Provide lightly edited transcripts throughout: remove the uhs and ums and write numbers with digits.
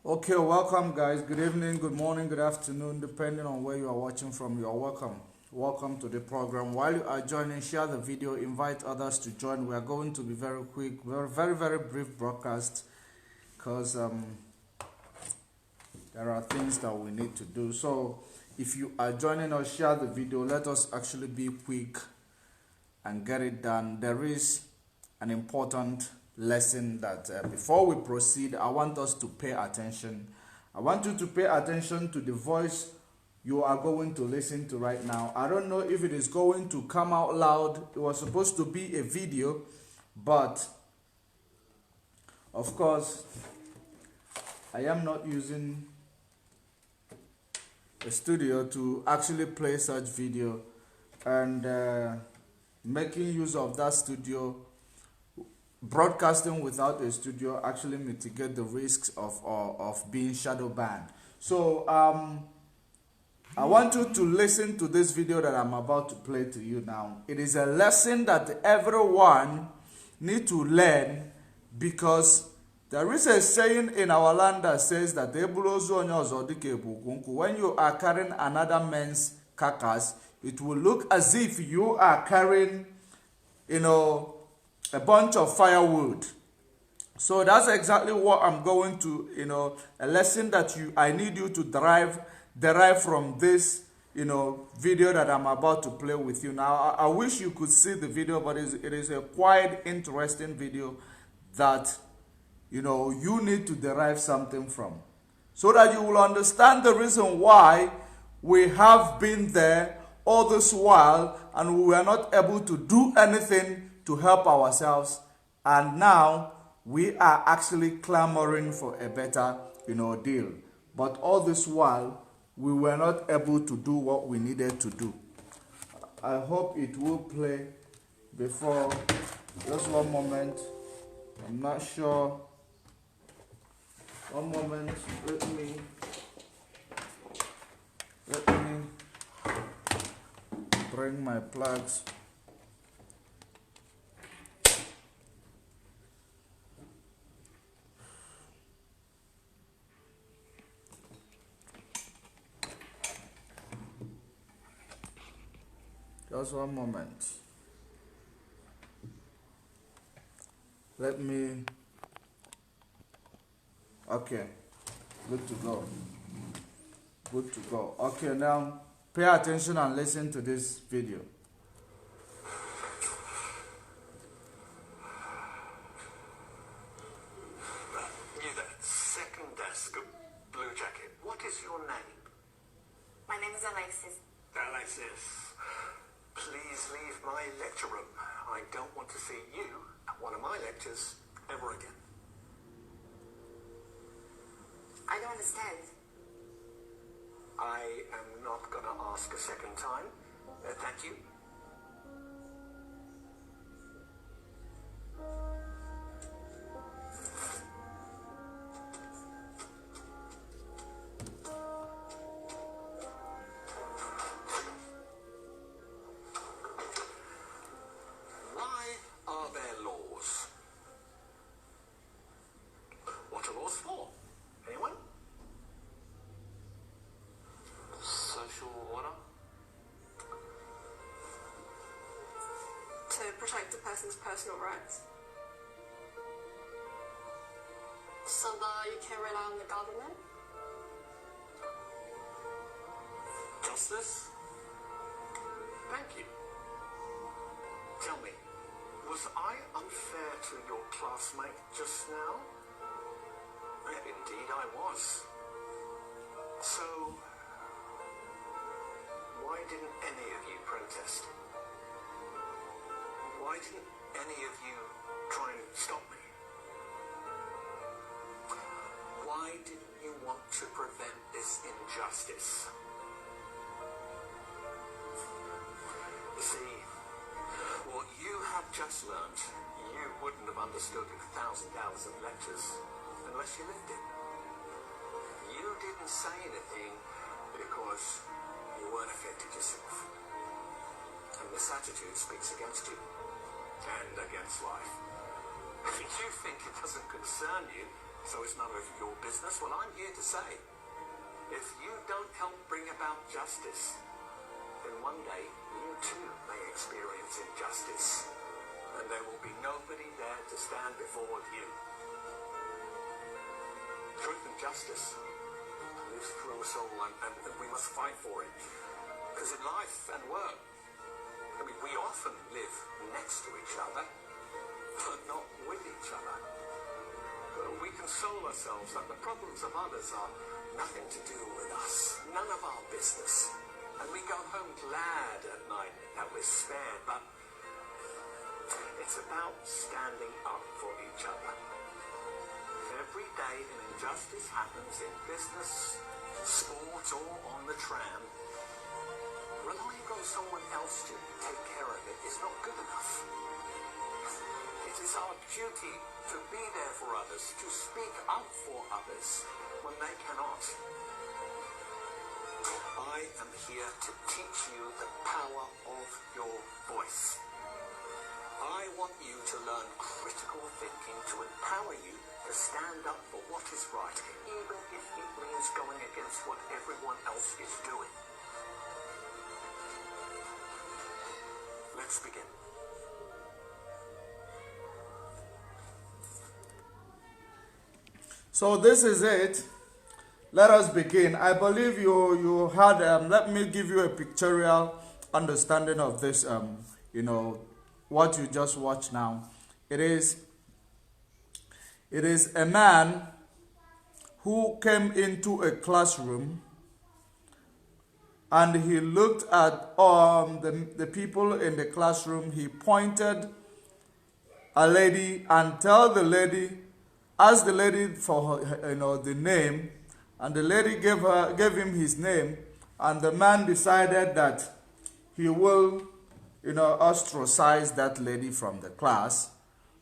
Okay, welcome guys. Good evening, good morning, good afternoon, depending on where you are watching from. You are welcome. Welcome to the program. While you are joining, share the video, invite others to join. We are going to be very quick, very brief broadcast because there are things that we need to do. So if you are joining us, share the video. Let us actually be quick and get it done. There is an important lesson that before we proceed, I want us to pay attention. I want you to pay attention to the voice you are going to listen to right now. I don't know if it is going to come out loud. It was supposed to be a video, but of course I am not using a studio to actually play such video, and making use of that studio, broadcasting without a studio actually mitigate the risks of being shadow banned. So I want you to listen to this video that I'm about to play to you now. It is a lesson that everyone need to learn, because there is a saying in our land that says that when you are carrying another man's carcass, it will look as if you are carrying, a bunch of firewood. So that's exactly what I'm going to, a lesson that I need you to derive from this, video that I'm about to play with you. Now, I wish you could see the video, but it is a quite interesting video that, you need to derive something from, so that you will understand the reason why we have been there all this while and we were not able to do anything to help ourselves, and now we are actually clamoring for a better, deal. But all this while, we were not able to do what we needed to do. I hope it will play before. Just one moment. I'm not sure. One moment. Let me bring my plugs. Just one moment. Let me. Okay. Good to go. Good to go. Okay, now pay attention and listen to this video. You there, second desk, blue jacket. What is your name? My name is Alexis. Alexis. Please leave my lecture room. I don't want to see you at one of my lectures ever again. I don't understand. I am not going to ask a second time. Thank you. To protect the person's personal rights. So that you can rely on the government? Justice? Thank you. Tell me, was I unfair to your classmate just now? Indeed I was. So, why didn't any of you protest? Why didn't any of you try and stop me? Why didn't you want to prevent this injustice? You see, what you have just learnt, you wouldn't have understood in 1,000 hours of lectures unless you lived it. You didn't say anything because you weren't affected yourself. And this attitude speaks against you. And against life. If you think it doesn't concern you, so it's none of your business. Well, I'm here to say, if you don't help bring about justice, then one day you too may experience injustice, and there will be nobody there to stand before you. Truth and justice lives through us all, and we must fight for it. Because in life and work, I mean, we often live next to each other, but not with each other. We console ourselves that the problems of others are nothing to do with us, none of our business. And we go home glad at night that we're spared, but it's about standing up for each other. Every day an injustice happens in business, sport, or on the tram. Relying on someone else to take care of it is not good enough. It is our duty to be there for others, to speak up for others when they cannot. I am here to teach you the power of your voice. I want you to learn critical thinking to empower you to stand up for what is right, even if it means going against what everyone else is doing. Let's begin. So this is it. Let us begin. I believe you had. Let me give you a pictorial understanding of this. What you just watched now. It is a man who came into a classroom, and he looked at the people in the classroom. He pointed a lady and asked the lady for her, the name, and the lady gave him his name, and the man decided that he will ostracize that lady from the class,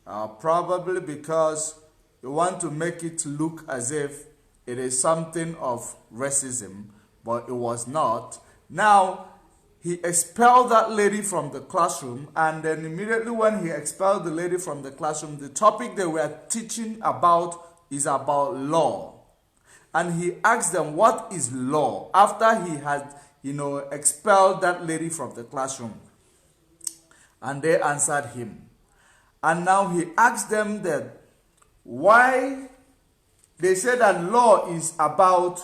probably because you want to make it look as if it is something of racism, but it was not. Now, he expelled that lady from the classroom, and then immediately when he expelled the lady from the classroom, the topic they were teaching about is about law. And he asked them, what is law? After he had, expelled that lady from the classroom. And they answered him. And now he asked them that why they said that law is about,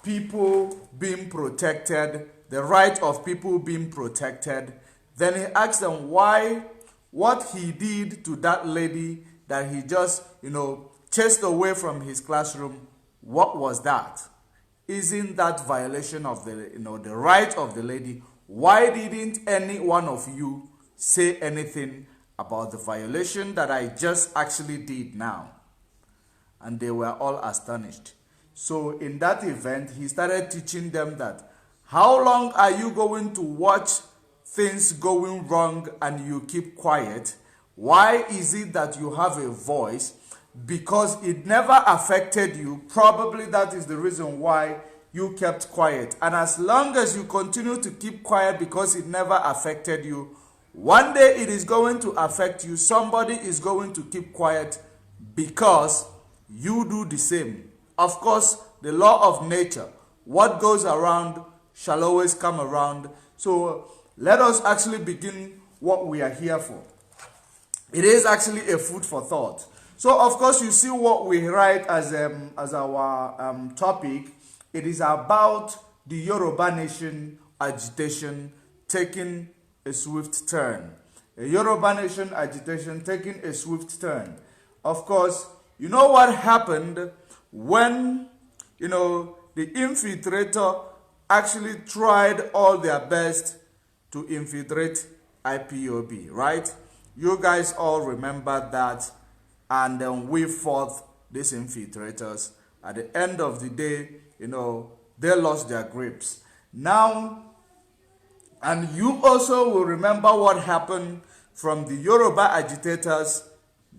people being protected, the right of people being protected. Then he asked them what he did to that lady that he just, chased away from his classroom. What was that? Isn't that violation of the right of the lady? Why didn't any one of you say anything about the violation that I just actually did now? And they were all astonished. So in that event, he started teaching them that how long are you going to watch things going wrong and you keep quiet? Why is it that you have a voice? Because it never affected you. Probably that is the reason why you kept quiet. And as long as you continue to keep quiet because it never affected you, one day it is going to affect you. Somebody is going to keep quiet because you do the same. Of course, the law of nature, what goes around shall always come around. So let us actually begin what we are here for. It is actually a food for thought. So of course you see what we write as our topic. It is about the Yoruba nation agitation taking a swift turn. A Yoruba nation agitation taking a swift turn. Of course, you know what happened when, the infiltrator actually tried all their best to infiltrate IPOB, right? You guys all remember that, and then we fought these infiltrators. At the end of the day, they lost their grips. Now, and you also will remember what happened from the Yoruba agitators.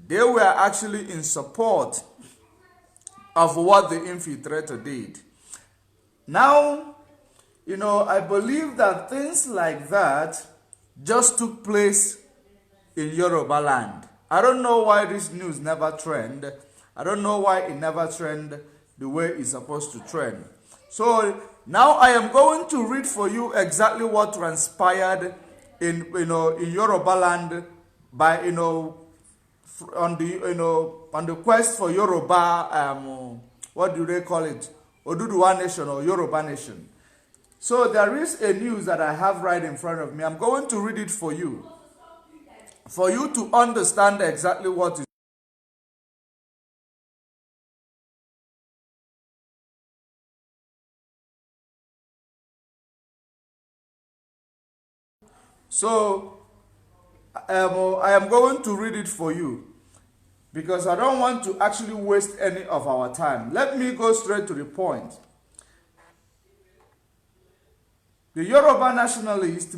They were actually in support of what the infiltrator did. Now, I believe that things like that just took place in Yoruba land. I don't know why this news never trend. I don't know why it never trend the way it's supposed to trend. So now I am going to read for you exactly what transpired in in Yoruba land by on the quest for Yoruba, what do they call it, Oduduwa nation or Yoruba nation. So there is a news that I have right in front of me. I'm going to read it for you to understand exactly what is. So I am going to read it for you because I don't want to actually waste any of our time. Let me go straight to the point. The Yoruba nationalists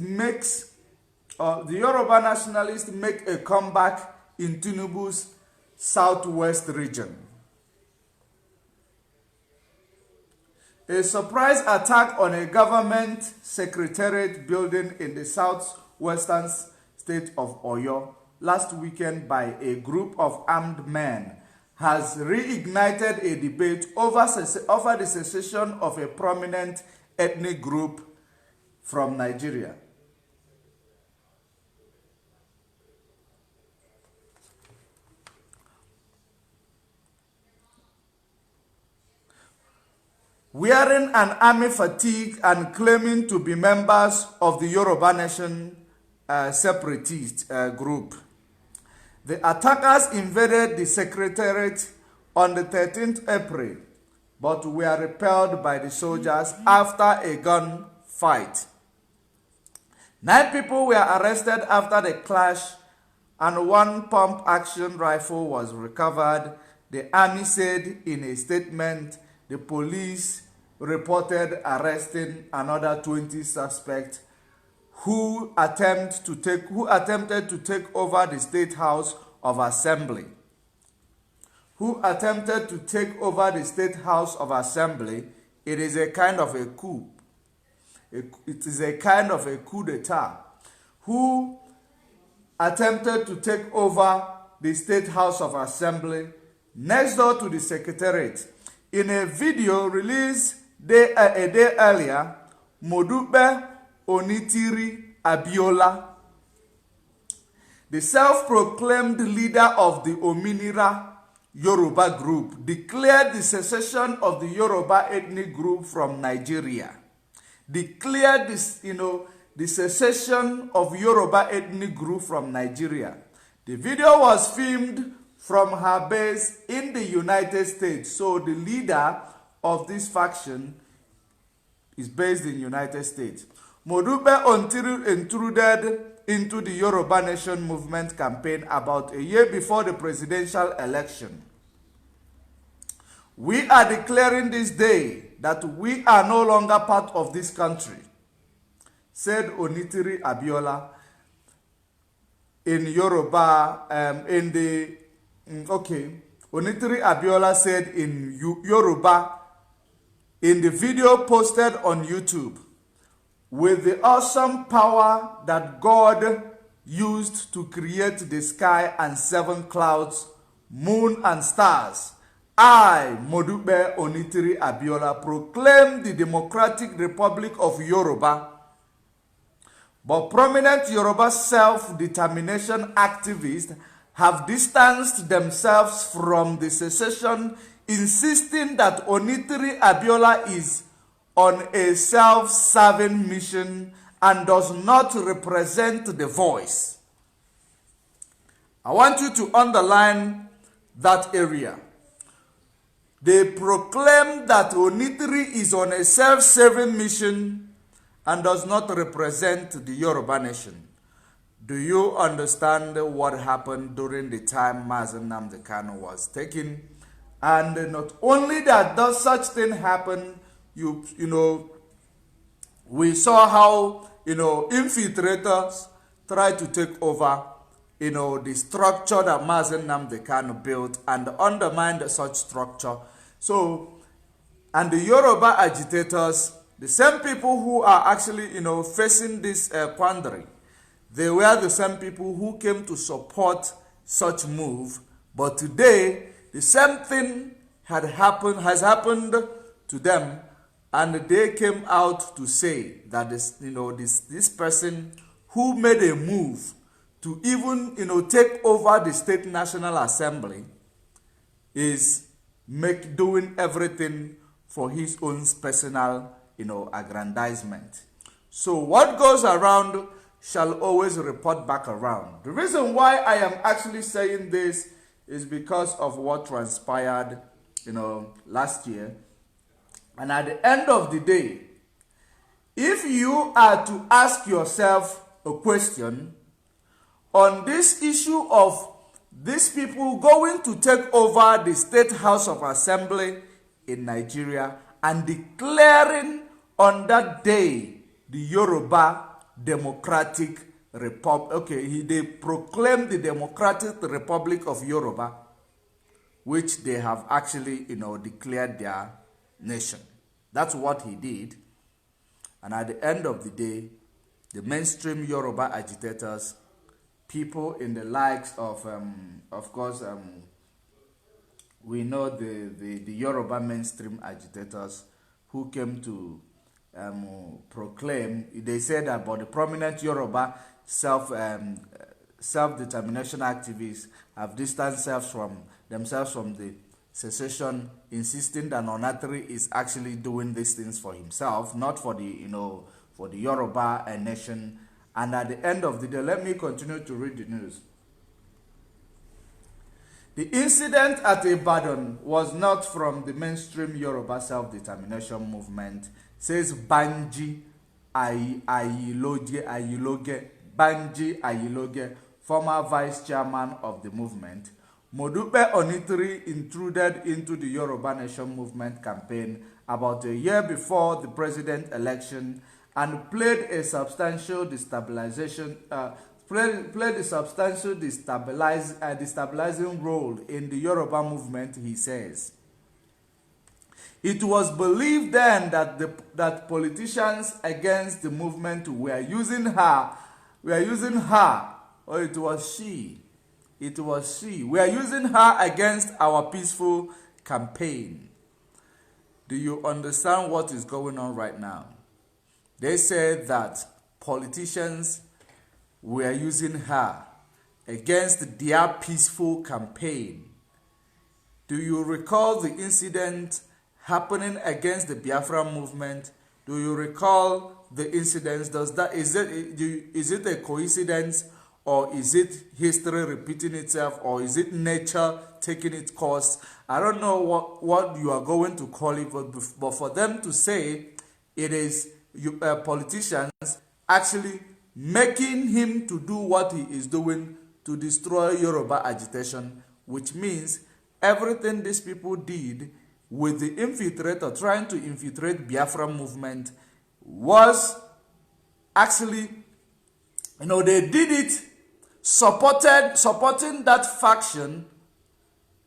make a comeback in Tinubu's southwest region. A surprise attack on a government secretariat building in the southwestern state of Oyo last weekend by a group of armed men has reignited a debate over the secession of a prominent ethnic group from Nigeria. Wearing an army fatigue and claiming to be members of the Yoruba Nation separatist group. The attackers invaded the secretariat on the 13th April, but were repelled by the soldiers after a gunfight. 9 people were arrested after the clash, and 1 pump-action rifle was recovered, the army said in a statement. The police reported arresting another 20 suspects who attempted to take over the State House of Assembly. It is a kind of a coup. It is a kind of a coup d'etat. Who attempted to take over the State House of Assembly next door to the Secretariat. In a video released a day earlier, Modupe Onitiri Abiola, the self-proclaimed leader of the Ominira Yoruba group, declared the secession of the Yoruba ethnic group from Nigeria. Declared this, the secession of Yoruba ethnic group from Nigeria. The video was filmed from her base in the United States. So the leader of this faction is based in the United States. Modupe intruded into the Yoruba Nation movement campaign about a year before the presidential election. We are declaring this day that we are no longer part of this country, said Onitiri Abiola in Yoruba, Onitiri Abiola said in Yoruba in the video posted on YouTube. With the awesome power that God used to create the sky and 7 clouds, moon and stars, I, Modupe Onitiri Abiola, proclaim the Democratic Republic of Yoruba. But prominent Yoruba self-determination activists have distanced themselves from the secession, insisting that Onitiri Abiola is on a self-serving mission and does not represent the voice. I want you to underline that area. They proclaim that Onitiri is on a self-serving mission and does not represent the Yoruba nation. Do you understand what happened during the time Mazen Nnamdi Kanu was taken? And not only that, does such thing happen, we saw how, infiltrators tried to take over, the structure that Mazen Nnamdi Kanu built and undermined such structure. So, and the Yoruba agitators, the same people who are actually, facing this quandary, they were the same people who came to support such move. But today, the same thing has happened to them, and they came out to say that this person who made a move to even take over the State National Assembly is doing everything for his own personal aggrandizement. So what goes around shall always report back around. The reason why I am actually saying this is because of what transpired last year. And at the end of the day, if you are to ask yourself a question on this issue of these people going to take over the State House of Assembly in Nigeria and declaring on that day the Yoruba Democratic Republic. Okay, they proclaimed the Democratic Republic of Yoruba, which they have actually, declared their nation. That's what he did. And at the end of the day, the mainstream Yoruba agitators, people in the likes of course, we know the Yoruba mainstream agitators who came to proclaim, they said about the prominent Yoruba self-determination activists have distanced themselves from the secession, insisting that Onatiri is actually doing these things for himself, not for the for the Yoruba nation. And at the end of the day, let me continue to read the news. The incident at Ibadan was not from the mainstream Yoruba self-determination movement, says Banji Ayiloge, former vice chairman of the movement. Modupe Onitiri intruded into the Yoruba Nation movement campaign about a year before the president election and played a substantial destabilizing role in the Yoruba movement, he says. It was believed then that politicians against the movement were using her, or it was she, were using her against our peaceful campaign. Do you understand what is going on right now? They said that politicians were using her against their peaceful campaign. Do you recall the incident happening against the Biafra movement? Do you recall the incidents? Is it a coincidence, or is it history repeating itself, or is it nature taking its course? I don't know what you are going to call it, but for them to say it is politicians actually making him to do what he is doing to destroy Yoruba agitation, which means everything these people did with the infiltrator trying to infiltrate Biafra movement was actually, they did it supporting that faction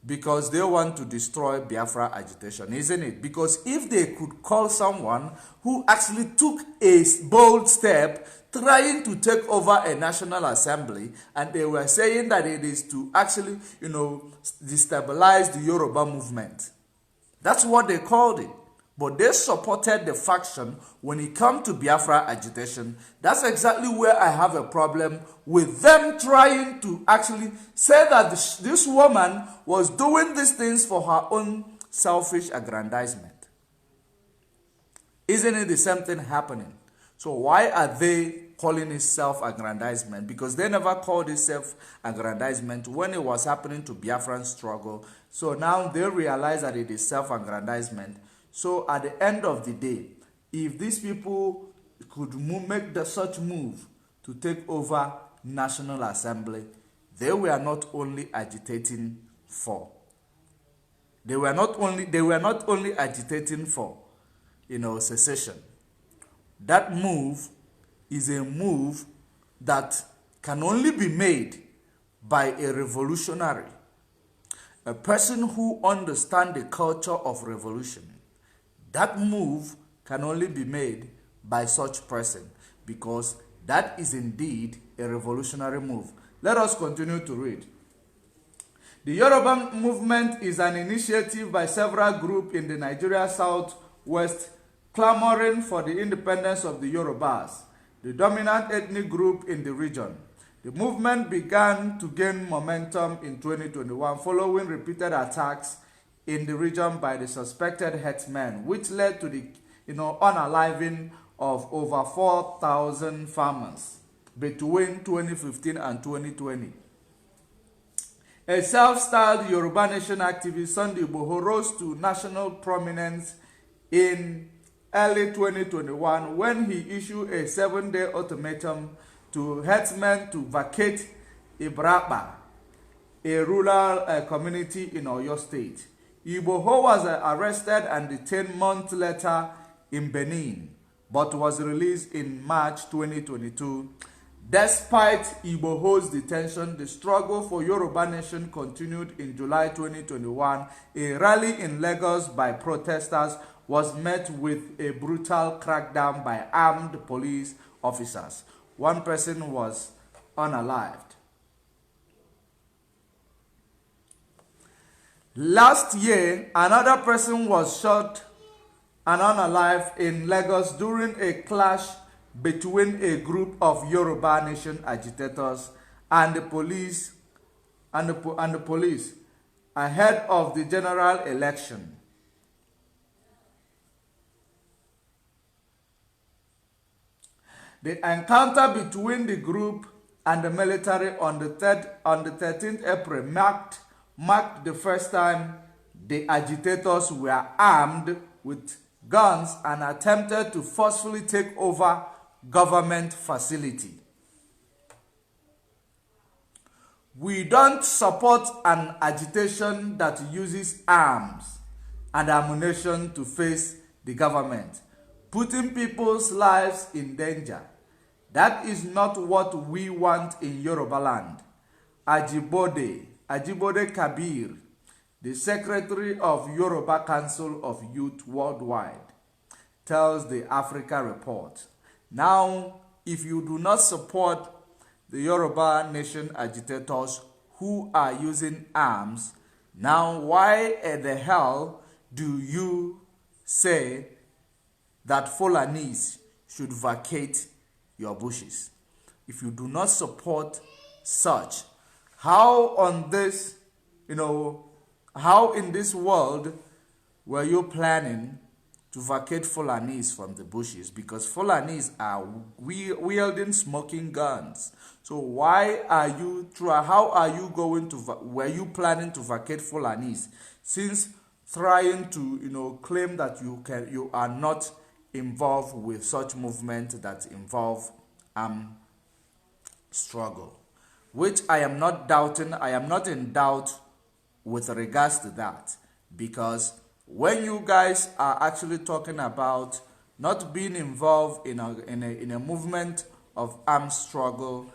because they want to destroy Biafra agitation, isn't it? Because if they could call someone who actually took a bold step trying to take over a national assembly, and they were saying that it is to actually, destabilize the Yoruba movement. That's what they called it. But they supported the faction when it comes to Biafra agitation. That's exactly where I have a problem with them trying to actually say that this woman was doing these things for her own selfish aggrandizement. Isn't it the same thing happening? So why are they calling it self-aggrandizement? Because they never called it self-aggrandizement when it was happening to Biafran struggle. So now they realize that it is self-aggrandizement. So at the end of the day, if these people could make such move to take over National Assembly, they were not only agitating for, agitating for, secession. That move is a move that can only be made by a revolutionary, a person who understands the culture of revolution. That move can only be made by such person, because that is indeed a revolutionary move. Let us continue to read. The Yoruba movement is an initiative by several groups in the Nigeria southwest clamoring for the independence of the Yorubas, the dominant ethnic group in the region. The movement began to gain momentum in 2021 following repeated attacks in the region by the suspected herdsmen, which led to the unaliving of over 4,000 farmers between 2015 and 2020. A self-styled Yoruba Nation activist, Sunday Igboho, rose to national prominence in early 2021 when he issued a 7-day ultimatum to herdsmen to vacate Ibrapa, a rural community in Oyo State. Igboho was arrested and detained months later in Benin, but was released in March 2022. Despite Igboho's detention, the struggle for Yoruba Nation continued in July 2021. A rally in Lagos by protesters was met with a brutal crackdown by armed police officers. One person was unalived. Last year, another person was shot and unalived in Lagos during a clash between a group of Yoruba Nation agitators and the police ahead of the general election. The encounter between the group and the military on the 13th April marked the first time the agitators were armed with guns and attempted to forcefully take over government facility. We don't support an agitation that uses arms and ammunition to face the government, putting people's lives in danger. That is not what we want in Yoruba land. Ajibode Kabir, the Secretary of Yoruba Council of Youth Worldwide, tells the Africa Report. Now, if you do not support the Yoruba Nation agitators who are using arms, now why the hell do you say that Fulanis should vacate your bushes? If you do not support such, how in this world were you planning to vacate Fulanis from the bushes? Because Fulanis are wielding smoking guns. So how are you going to, were you planning to vacate Fulanis since trying to, claim that you are not involved with such movement that involve struggle, which I am not doubting. I am not in doubt with regards to that, because when you guys are actually talking about not being involved in a movement of armed struggle,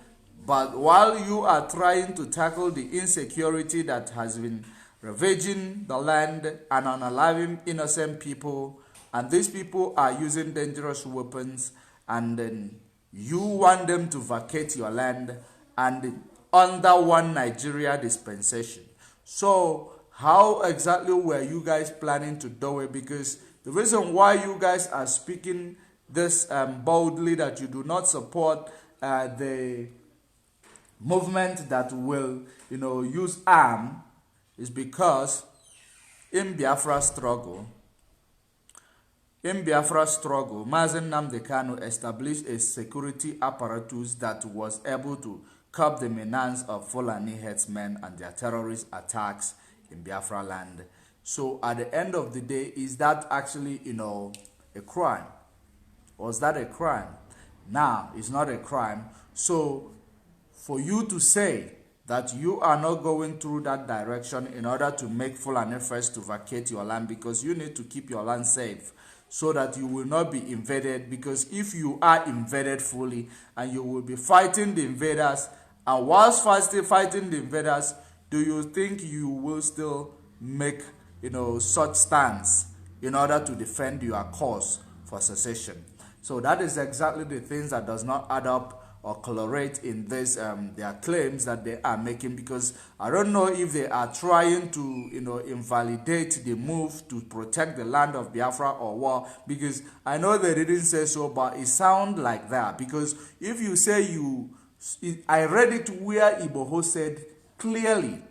but while you are trying to tackle the insecurity that has been ravaging the land and unaliving innocent people, and these people are using dangerous weapons, and then you want them to vacate your land and under one Nigeria dispensation. So how exactly were you guys planning to do it? Because the reason why you guys are speaking this boldly that you do not support the movement that will use arm is because in Biafra struggle, Mazen Nnamdi Kanu established a security apparatus that was able to curb the menace of Fulani herdsmen and their terrorist attacks in Biafra land. So at the end of the day, is that actually, a crime? Was that a crime? Now, it's not a crime. So for you to say that you are not going through that direction in order to make Fulani first to vacate your land, because you need to keep your land safe so that you will not be invaded, because if you are invaded fully and you will be fighting the invaders, and whilst fighting the invaders, do you think you will still make such stance in order to defend your cause for secession? So that is exactly the things that does not add up or colorate in this their claims that they are making, because I don't know if they are trying to invalidate the move to protect the land of Biafra or what, because I know they didn't say so, but it sounds like that. Because if you say I read it where Iboho said clearly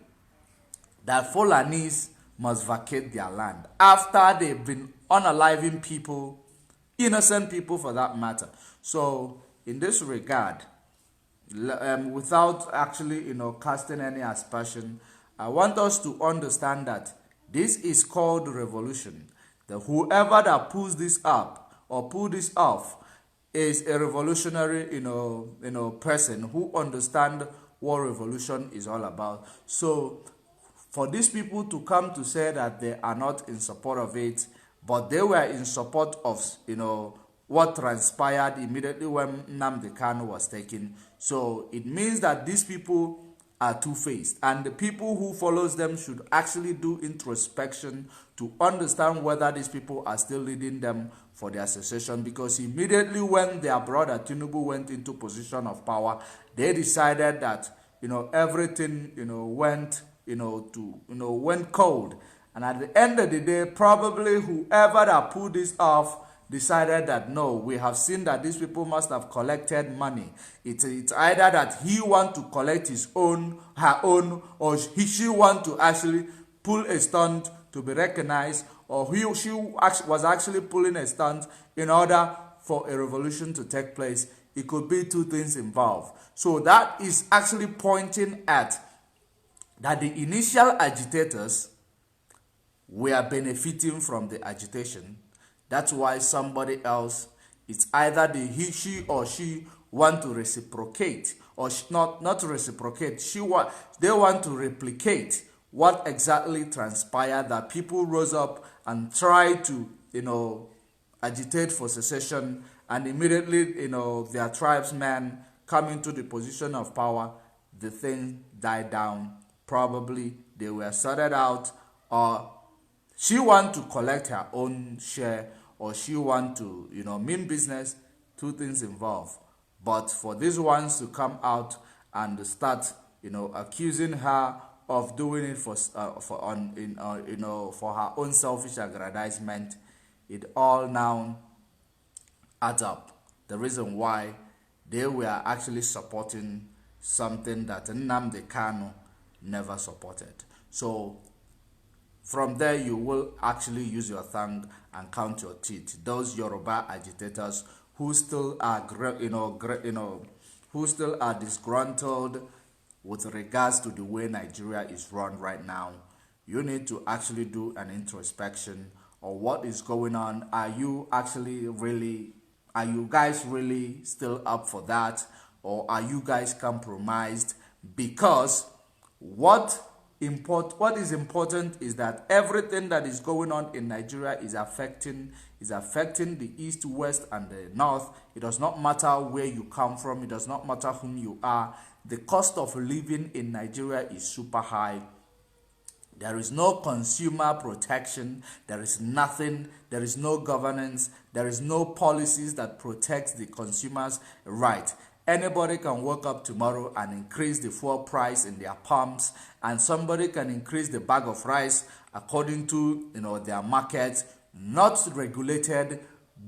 that Fulanis must vacate their land after they've been unaliving people, innocent people for that matter. So in this regard, without actually casting any aspersion, I want us to understand that this is called revolution. The whoever that pulls this up or pull this off is a revolutionary person who understand what revolution is all about. So for these people to come to say that they are not in support of it, but they were in support of what transpired immediately when Nnamdi Kanu was taken. So it means that these people are two-faced, and the people who follows them should actually do introspection to understand whether these people are still leading them for their secession. Because immediately when their brother Tinubu went into position of power, they decided that everything went went cold. And at the end of the day, probably whoever that pulled this off decided that no, we have seen that these people must have collected money. It's either that he want to collect his own, her own, or she want to actually pull a stunt to be recognized, or she was actually pulling a stunt in order for a revolution to take place. It could be two things involved. So that is actually pointing at that the initial agitators were benefiting from the agitation. That's why somebody else, it's either she or she want to reciprocate, or not to reciprocate. They want to replicate what exactly transpired, that people rose up and tried to agitate for secession, and immediately their tribesmen come into the position of power, the thing died down. Probably they were sorted out, or she want to collect her own share, or she want to mean business. Two things involved. But for these ones to come out and start accusing her of doing it for her own selfish aggrandizement, it all now adds up. The reason why they were actually supporting something that Nnamdi Kanu never supported. So from there, you will actually use your tongue and count your teeth. Those Yoruba agitators who still are, who still are disgruntled with regards to the way Nigeria is run right now, you need to actually do an introspection of what is going on. Are you guys really still up for that, or are you guys compromised? Because what is important is that everything that is going on in Nigeria is affecting the east, west, and the north. It does not matter where you come from. It does not matter whom you are. The cost of living in Nigeria is super high. There is no consumer protection. There is nothing. There is no governance. There is no policies that protect the consumer's right. Anybody can wake up tomorrow and increase the fuel price in their pumps, and somebody can increase the bag of rice according to their market, not regulated.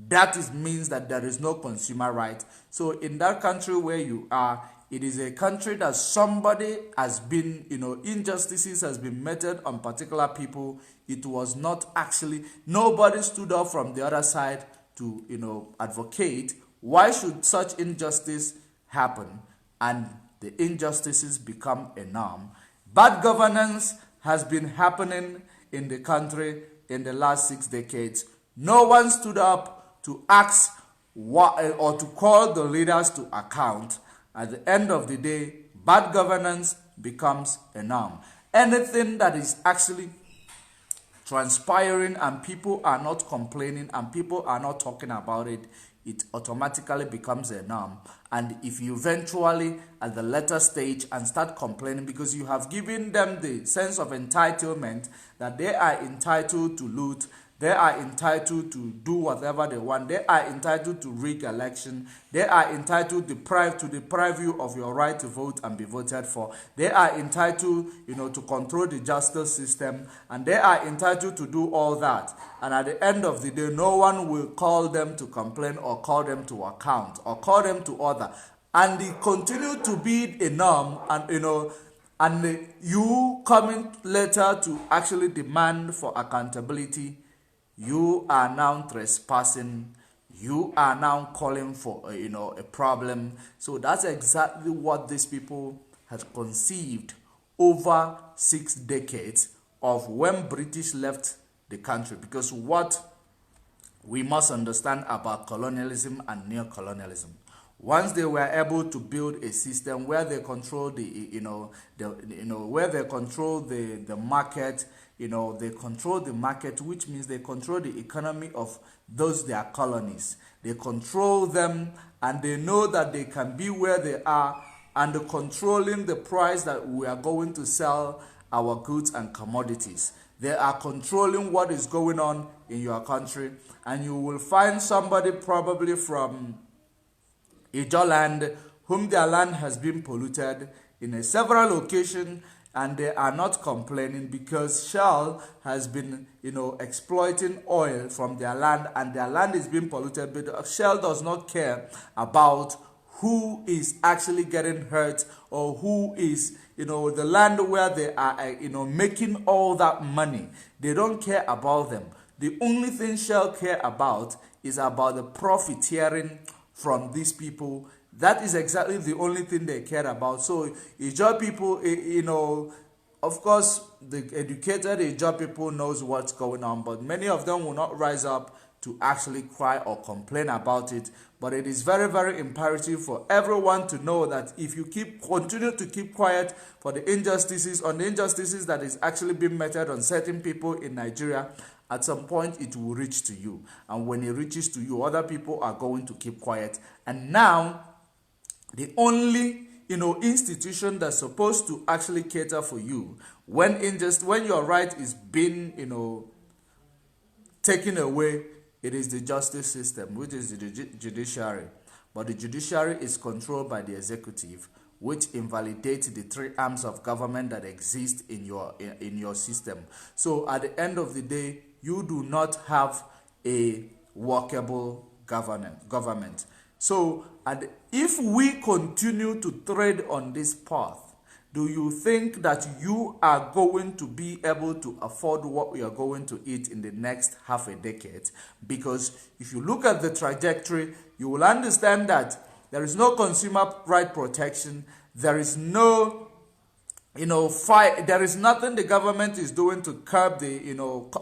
That means that there is no consumer right. So in that country where you are, it is a country that somebody has been, injustices has been meted on particular people. It was not actually, nobody stood up from the other side to, advocate why should such injustice happen, and the injustices become a norm. Bad governance has been happening in the country in the last 6 decades. No one stood up to ask or to call the leaders to account. At the end of the day, bad governance becomes a norm. Anything that is actually transpiring and people are not complaining and people are not talking about it, it automatically becomes a norm. And if you eventually at the later stage and start complaining because you have given them the sense of entitlement that they are entitled to loot, They are entitled to do whatever they want. They are entitled to rig election. They are entitled to deprive you of your right to vote and be voted for. They are entitled, to control the justice system, and they are entitled to do all that. And at the end of the day, no one will call them to complain or call them to account or call them to order. And they continue to be a norm, and you coming later to actually demand for accountability, you are now trespassing. You are now calling for a problem. So that's exactly what these people had conceived over 6 decades of when British left the country. Because what we must understand about colonialism and neo-colonialism, once they were able to build a system where they control where they control the market, they control the market, which means they control the economy of their colonies. They control them, and they know that they can be where they are, and controlling the price that we are going to sell our goods and commodities. They are controlling what is going on in your country, and you will find somebody probably from Ijo land, whom their land has been polluted in a several locations, and they are not complaining because Shell has been, exploiting oil from their land, and their land is being polluted. But Shell does not care about who is actually getting hurt, or who is, the land where they are, making all that money. They don't care about them. The only thing Shell care about is about the profiteering from these people. That is exactly the only thing they care about. So Ijaw people, of course, the educated Ijaw people knows what's going on, but many of them will not rise up to actually cry or complain about it. But it is very, very imperative for everyone to know that if you continue to keep quiet for the injustices that is actually being meted on certain people in Nigeria, at some point it will reach to you. And when it reaches to you, other people are going to keep quiet. And now, the only institution that's supposed to actually cater for you when your right is being taken away, it is the justice system, which is the judiciary. But the judiciary is controlled by the executive, which invalidates the 3 arms of government that exist in your system. So at the end of the day, you do not have a workable government. So if we continue to tread on this path, do you think that you are going to be able to afford what we are going to eat in the next half a decade? Because if you look at the trajectory, you will understand that there is no consumer right protection. There is no fight. There is nothing the government is doing to curb the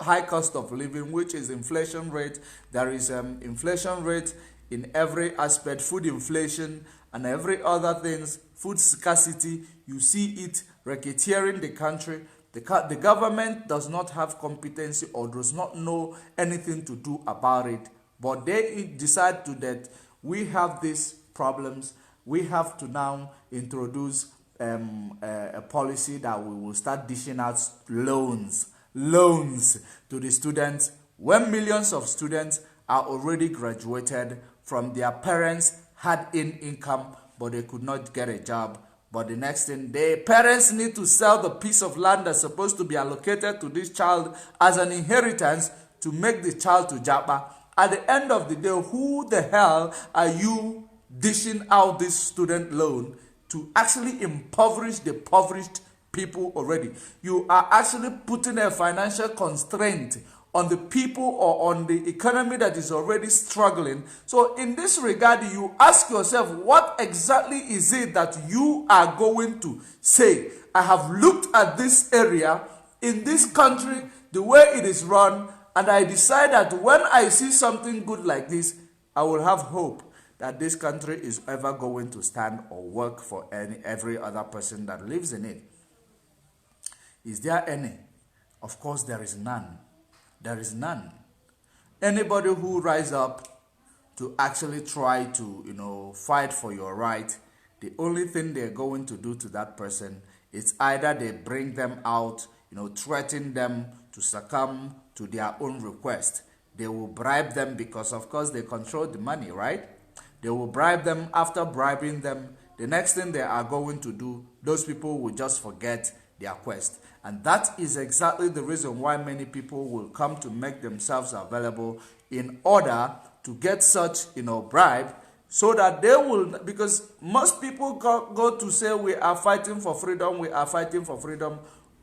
high cost of living, which is inflation rate. There is inflation rate in every aspect, food inflation and every other things, food scarcity. You see it racketeering the country. The government does not have competency or does not know anything to do about it. But they decide that we have these problems. We have to now introduce a policy that we will start dishing out loans to the students, when millions of students are already graduated from their parents had income, but they could not get a job. But the next thing, the parents need to sell the piece of land that's supposed to be allocated to this child as an inheritance to make the child to japa. At the end of the day, who the hell are you dishing out this student loan to actually impoverish the impoverished people already? You are actually putting a financial constraint on the people or on the economy that is already struggling. So in this regard, you ask yourself, what exactly is it that you are going to say? I have looked at this area in this country, the way it is run, and I decide that when I see something good like this, I will have hope that this country is ever going to stand or work for every other person that lives in it. Is there any? Of course, there is none. There is none. Anybody who rise up to actually try to, fight for your right, the only thing they're going to do to that person is either they bring them out, threaten them to succumb to their own request. They will bribe them because, of course, they control the money, right? They will bribe them. After bribing them, the next thing they are going to do, those people will just forget their quest. And that is exactly the reason why many people will come to make themselves available in order to get such, bribe, so that they will, because most people go to say we are fighting for freedom, we are fighting for freedom,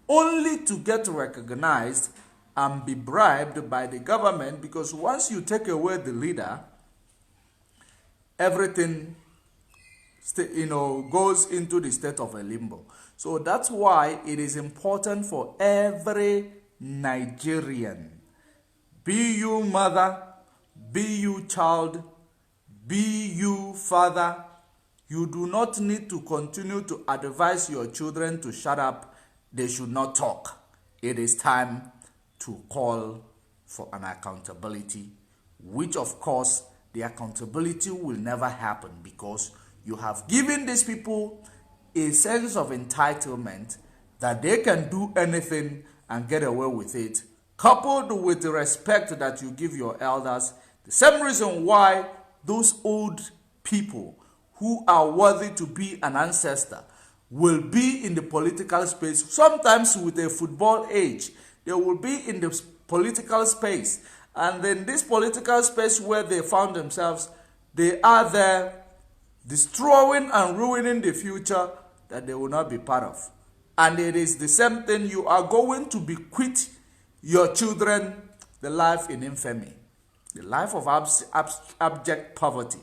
only to get recognized and be bribed by the government, because once you take away the leader, everything goes into the state of a limbo. So that's why it is important for every Nigerian, be you mother, be you child, be you father, you do not need to continue to advise your children to shut up. They should not talk. It is time to call for an accountability, which of course the accountability will never happen, because you have given these people a sense of entitlement that they can do anything and get away with it, coupled with the respect that you give your elders. The same reason why those old people who are worthy to be an ancestor will be in the political space, sometimes with a football age. They will be in the political space. And then this political space where they found themselves, they are there destroying and ruining the future that they will not be part of. And it is the same thing. You are going to bequeath your children the life in infamy, the life of abject poverty.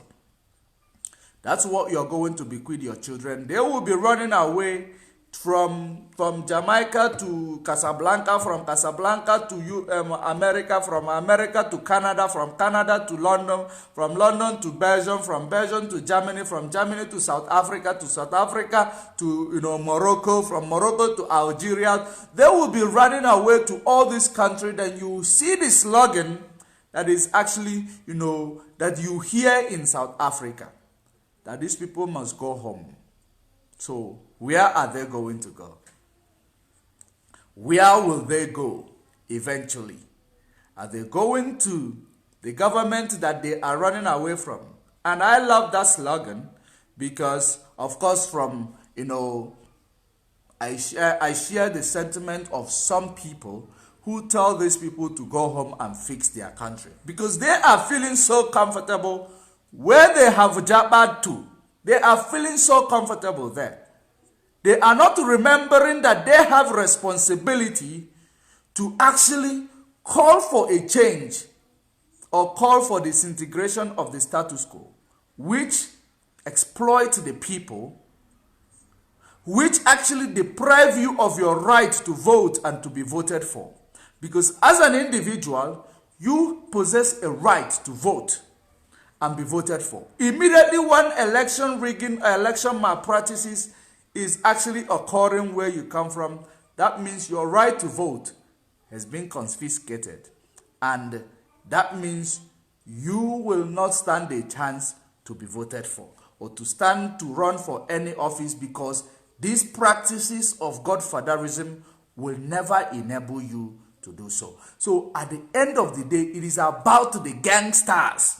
That's what you're going to bequeath your children. They will be running away from Jamaica to Casablanca, from Casablanca to America, from America to Canada, from Canada to London, from London to Belgium, from Belgium to Germany, from Germany to South Africa to Morocco, from Morocco to Algeria. They will be running away to all these countries. Then you see the slogan that is actually, that you hear in South Africa, that these people must go home. So where are they going to go? Where will they go eventually? Are they going to the government that they are running away from? And I love that slogan because, of course, I share the sentiment of some people who tell these people to go home and fix their country, because they are feeling so comfortable where they have jabbed to. They are feeling so comfortable there. They are not remembering that they have responsibility to actually call for a change or call for disintegration of the status quo, which exploit the people, which actually deprive you of your right to vote and to be voted for. Because as an individual, you possess a right to vote and be voted for. Immediately when election rigging or election malpractices is actually occurring where you come from, that means your right to vote has been confiscated. And that means you will not stand a chance to be voted for or to stand to run for any office, because these practices of godfatherism will never enable you to do so. So at the end of the day, it is about the gangsters.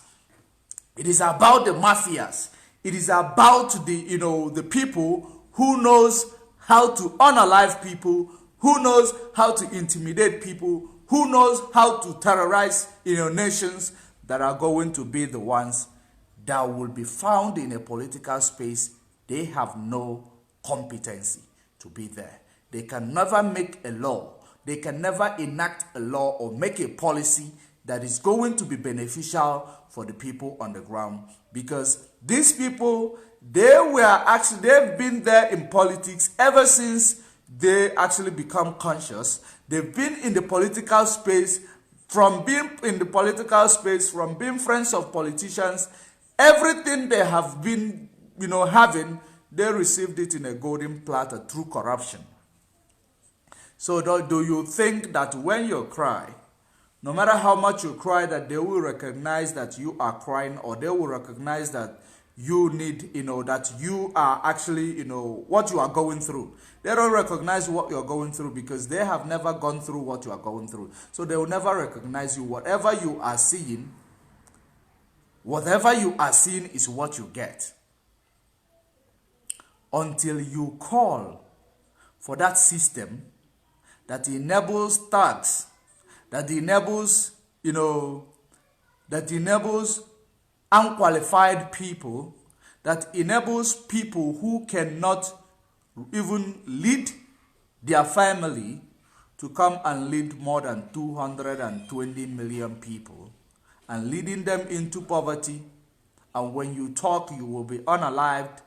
It is about the mafias. It is about the people who knows how to unalive people, who knows how to intimidate people, who knows how to terrorize nations, that are going to be the ones that will be found in a political space. They have no competency to be there. They can never make a law. They can never enact a law or make a policy that is going to be beneficial for the people on the ground, because these people, they've been there in politics ever since they actually become conscious. They've been in the political space, from being friends of politicians. Everything they have been, having, they received it in a golden platter through corruption. So do you think that when you cry, no matter how much you cry, that they will recognize that you are crying, or they will recognize that you need, that you are actually, what you are going through. They don't recognize what you're going through because they have never gone through what you are going through. So they will never recognize you. Whatever you are seeing is what you get. Until you call for that system that enables tax, that enables, that enables unqualified people, that enables people who cannot even lead their family to come and lead more than 220 million people and leading them into poverty. And when you talk, you will be unalived.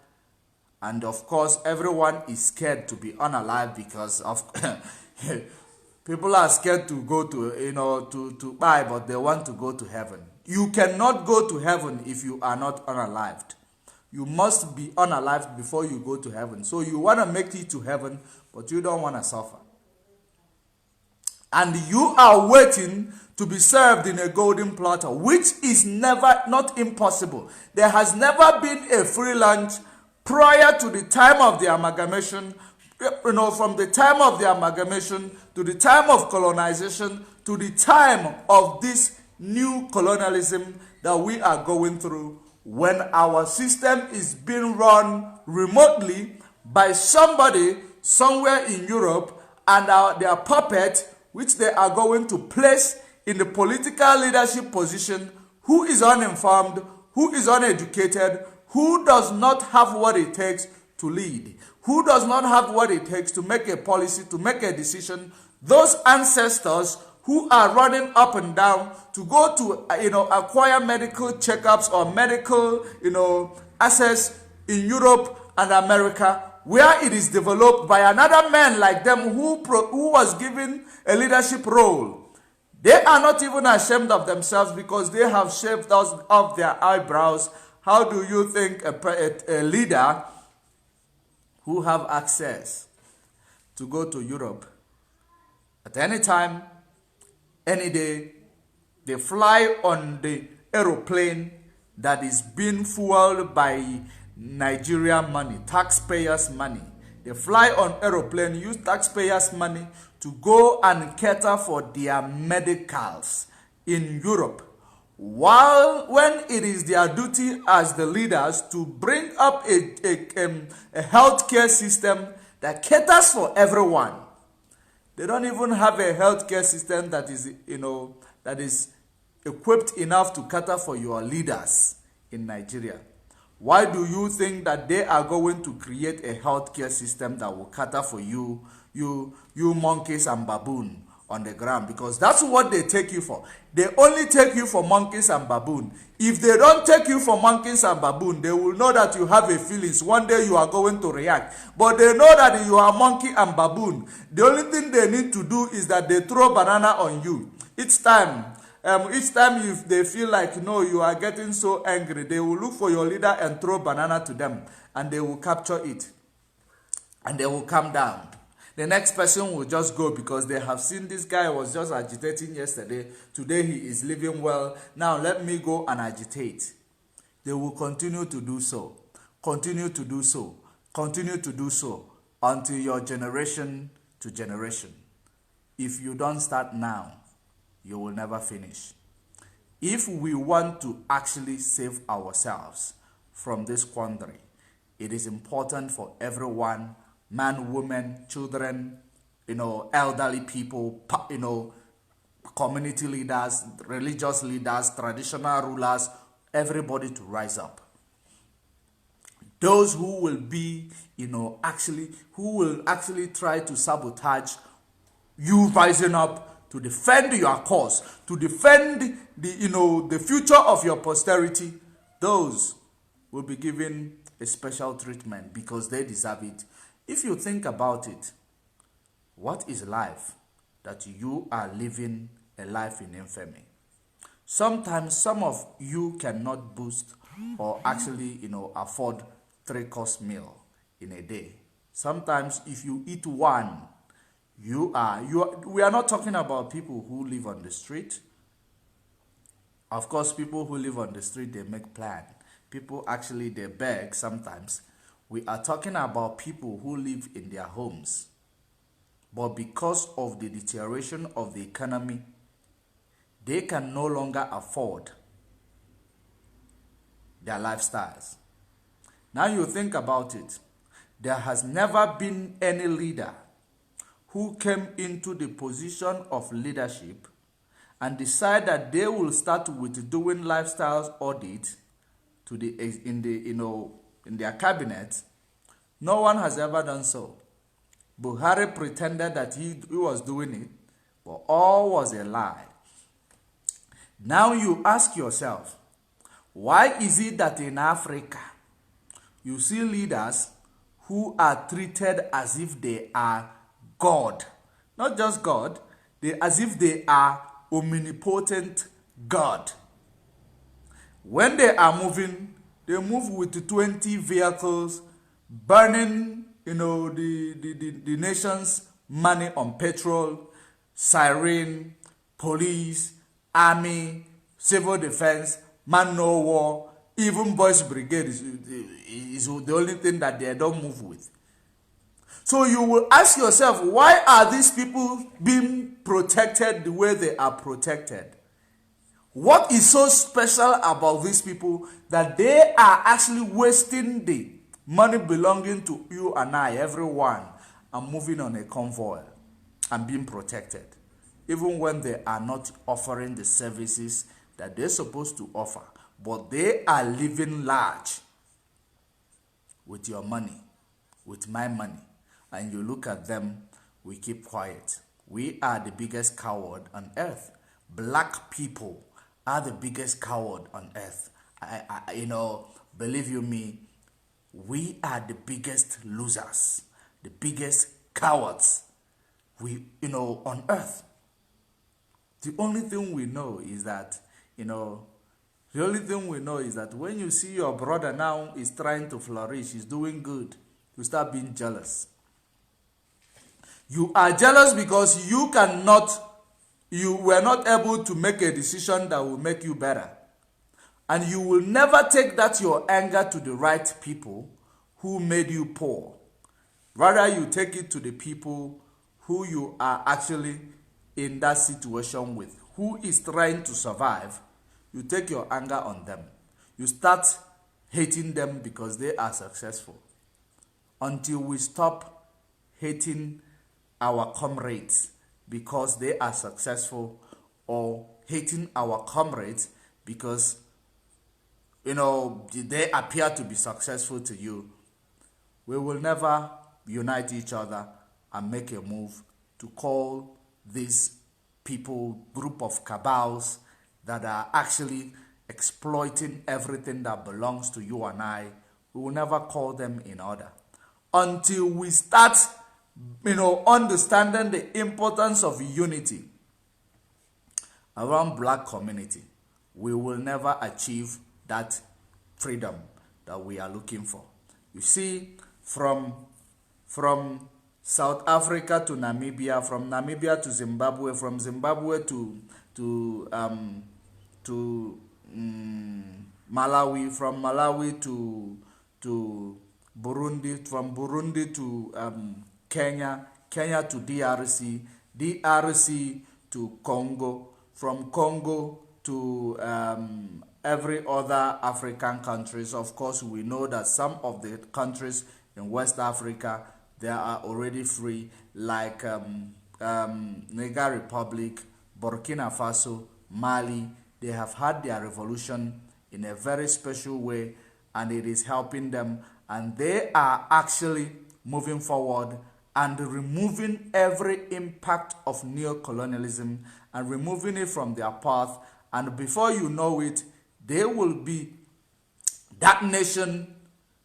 And of course, everyone is scared to be unalive because of people are scared to go to, to buy, but they want to go to heaven. You cannot go to heaven if you are not unalived. You must be unalived before you go to heaven. So you want to make it to heaven, but you don't want to suffer. And you are waiting to be served in a golden platter, which is not impossible. There has never been a free lunch prior to the time of the amalgamation. From the time of the amalgamation to the time of colonization to the time of this new colonialism that we are going through, when our system is being run remotely by somebody somewhere in Europe and their puppet, which they are going to place in the political leadership position, who is uninformed, who is uneducated, who does not have what it takes to lead, who does not have what it takes to make a policy, to make a decision. Those ancestors who are running up and down to go to, acquire medical checkups or medical, access in Europe and America, where it is developed by another man like them who was given a leadership role. They are not even ashamed of themselves because they have shaved off their eyebrows. How do you think a leader who have access to go to Europe at any time, any day, they fly on the aeroplane that is being fueled by Nigerian money, taxpayers' money. They fly on aeroplane, use taxpayers' money to go and cater for their medicals in Europe. When it is their duty as the leaders to bring up a healthcare system that caters for everyone. They don't even have a healthcare system that is equipped enough to cater for your leaders in Nigeria. Why do you think that they are going to create a healthcare system that will cater for you monkeys and baboon on the ground? Because that's what they take you for. They only take you for monkeys and baboon. If they don't take you for monkeys and baboon, they will know that you have a feelings. One day you are going to react. But they know that you are monkey and baboon. The only thing they need to do is that they throw banana on you. Each time if they feel like, you are getting so angry, they will look for your leader and throw banana to them. And they will capture it. And they will calm down. The next person will just go because they have seen this guy was just agitating yesterday. Today he is living well. Now let me go and agitate. They will continue to do so. Continue to do so. Continue to do so until your generation to generation. If you don't start now, you will never finish. If we want to actually save ourselves from this quandary, it is important for everyone, man, woman, children, elderly people, community leaders, religious leaders, traditional rulers, everybody to rise up. Those who will be, who will actually try to sabotage you rising up to defend your cause, to defend the future of your posterity, those will be given a special treatment because they deserve it. If you think about it, what is life that you are living a life in infamy? Sometimes some of you cannot boost or actually, afford 3-course meal in a day. Sometimes if you eat one, we are not talking about people who live on the street. Of course, people who live on the street, they make plan. people actually they beg sometimes. We are talking about people who live in their homes, but because of the deterioration of the economy, they can no longer afford their lifestyles. Now you think about it. There has never been any leader who came into the position of leadership and decide that they will start with doing lifestyles audit to the in their cabinet. No one has ever done so. Buhari pretended that he was doing it, but all was a lie. Now you ask yourself, why is it that in Africa you see leaders who are treated as if they are God? Not just God, as if they are omnipotent God. When they are moving, they move with 20 vehicles, burning, the nation's money on petrol, siren, police, army, civil defense, man no war, even boys brigade is the only thing that they don't move with. So you will ask yourself, why are these people being protected the way they are protected? What is so special about these people that they are actually wasting the money belonging to you and I, everyone, and moving on a convoy and being protected, even when they are not offering the services that they're supposed to offer, but they are living large with your money, with my money, and you look at them, we keep quiet. We are the biggest coward on earth. Black people are the biggest coward on earth. Believe you me, we are the biggest losers, the biggest cowards on earth. The only thing we know is that, when you see your brother now is trying to flourish, he's doing good, you start being jealous. You are jealous because you were not able to make a decision that will make you better. And you will never take that your anger to the right people who made you poor. Rather, you take it to the people who you are actually in that situation with, who is trying to survive. You take your anger on them. You start hating them because they are successful. Until we stop hating our comrades because they are successful, or hating our comrades because they appear to be successful to you, we will never unite each other and make a move to call these people group of cabals that are actually exploiting everything that belongs to you and I. We will never call them in order until we start understanding the importance of unity around black community. We will never achieve that freedom that we are looking for. You see, from South Africa to Namibia, from Namibia to Zimbabwe, from Zimbabwe to Malawi, from Malawi to Burundi, from Burundi to Kenya, Kenya to DRC, DRC to Congo, from Congo to every other African countries. Of course, we know that some of the countries in West Africa, they are already free, like Niger Republic, Burkina Faso, Mali. They have had their revolution in a very special way, and it is helping them, and they are actually moving forward and removing every impact of neocolonialism and removing it from their path. And before you know it, they will be that nation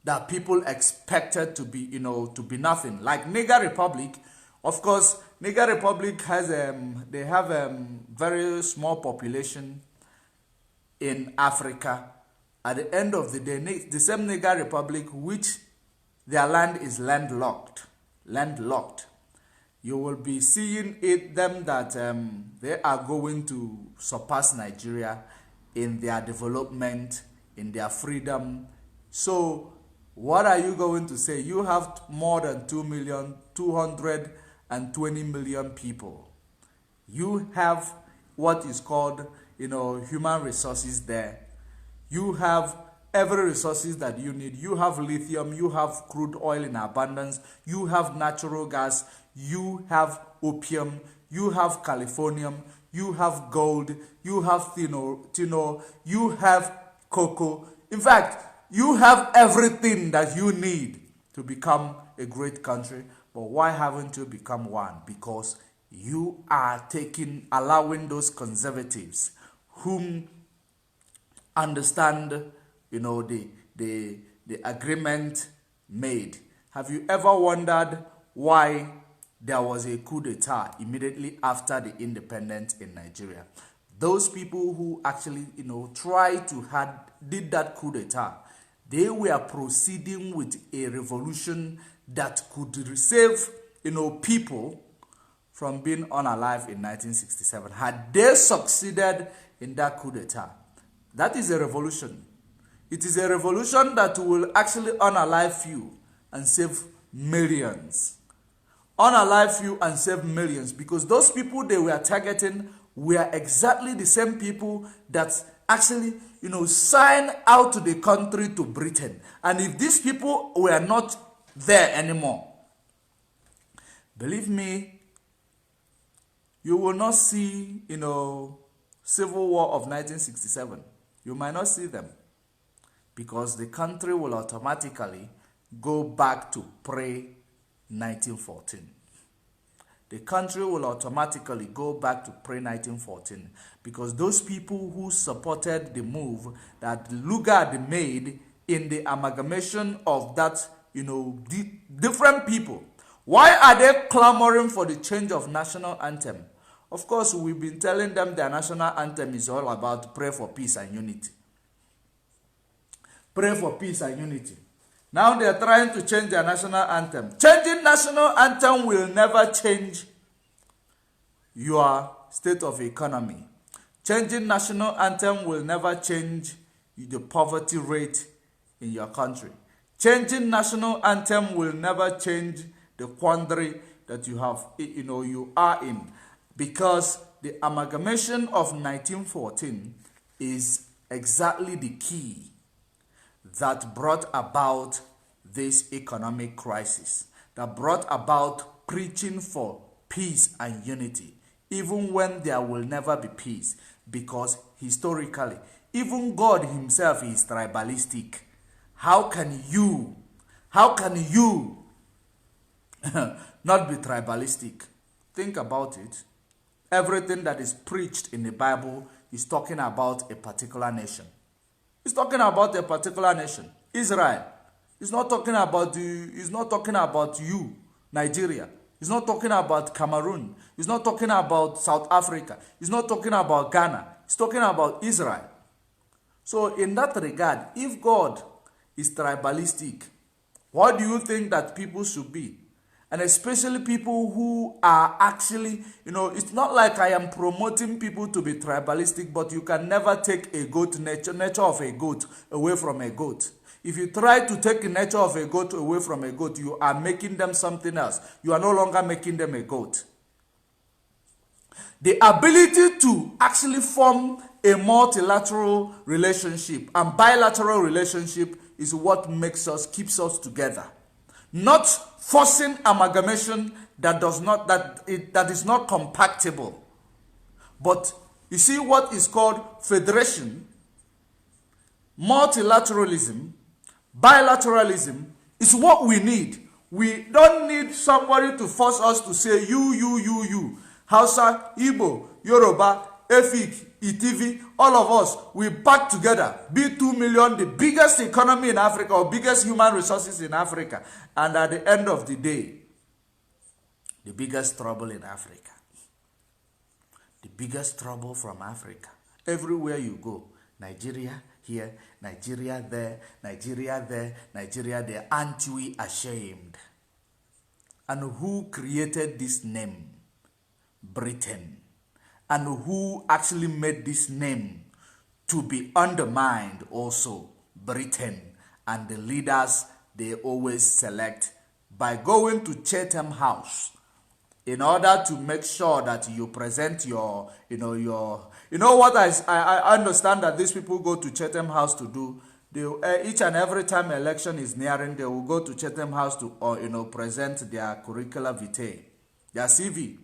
that people expected to be, to be nothing. Like Niger Republic, of course, Niger Republic has they have a very small population in Africa. At the end of the day, the same Niger Republic, which their land is landlocked, you will be seeing them that they are going to surpass Nigeria in their development, in their freedom. So what are you going to say? You have more than 220 million people. You have what is called, human resources there. You have every resources that you need. You have lithium, you have crude oil in abundance, you have natural gas, you have opium, you have californium, you have gold, you have tino, you have cocoa. In fact, you have everything that you need to become a great country. But why haven't you become one? Because you are allowing those conservatives whom understand, the agreement made. Have you ever wondered why there was a coup d'etat immediately after the independence in Nigeria? Those people who actually, did that coup d'etat, they were proceeding with a revolution that could save, people from being unalive in 1967. Had they succeeded in that coup d'etat, that is a revolution. It is a revolution that will actually unalive you and save millions. Unalive you and save millions, because those people they were targeting were exactly the same people that actually, signed out to the country to Britain. And if these people were not there anymore, believe me, you will not see, Civil War of 1967. You might not see them, because the country will automatically go back to pre-1914. The country will automatically go back to pre-1914, because those people who supported the move that Lugard made in the amalgamation of that, different people. Why are they clamoring for the change of national anthem? Of course, we've been telling them their national anthem is all about pray for peace and unity. Pray for peace and unity. Now they're trying to change their national anthem. Changing national anthem will never change your state of economy. Changing national anthem will never change the poverty rate in your country. Changing national anthem will never change the quandary that you are in. Because the amalgamation of 1914 is exactly the key that brought about this economic crisis, that brought about preaching for peace and unity, even when there will never be peace, because historically, even God himself is tribalistic. How can you not be tribalistic? Think about it. Everything that is preached in the Bible is talking about a particular nation. It's talking about a particular nation, Israel. It's not talking about you, Nigeria. It's not talking about Cameroon. It's not talking about South Africa. It's not talking about Ghana. It's talking about Israel. So in that regard, if God is tribalistic, what do you think that people should be? And especially people who are actually, it's not like I am promoting people to be tribalistic, but you can never take a goat nature of a goat away from a goat. If you try to take the nature of a goat away from a goat, you are making them something else. You are no longer making them a goat. The ability to actually form a multilateral relationship and bilateral relationship is what keeps us together. Not forcing amalgamation that is not compatible. But you see what is called federation, multilateralism, bilateralism is what we need. We don't need somebody to force us to say you. Hausa, Igbo, Yoruba, Efik, ETV, all of us, we back together, be 2 million, the biggest economy in Africa or biggest human resources in Africa. And at the end of the day, the biggest trouble in Africa, the biggest trouble from Africa, everywhere you go, Nigeria here, Nigeria there, Nigeria there, Nigeria there, aren't we ashamed? And who created this name? Britain. And who actually made this name to be undermined also Britain and the leaders they always select by going to Chatham House in order to make sure that you present your, what I understand that these people go to Chatham House to do. They, each and every time election is nearing, they will go to Chatham House to, present their curricula vitae, their CV.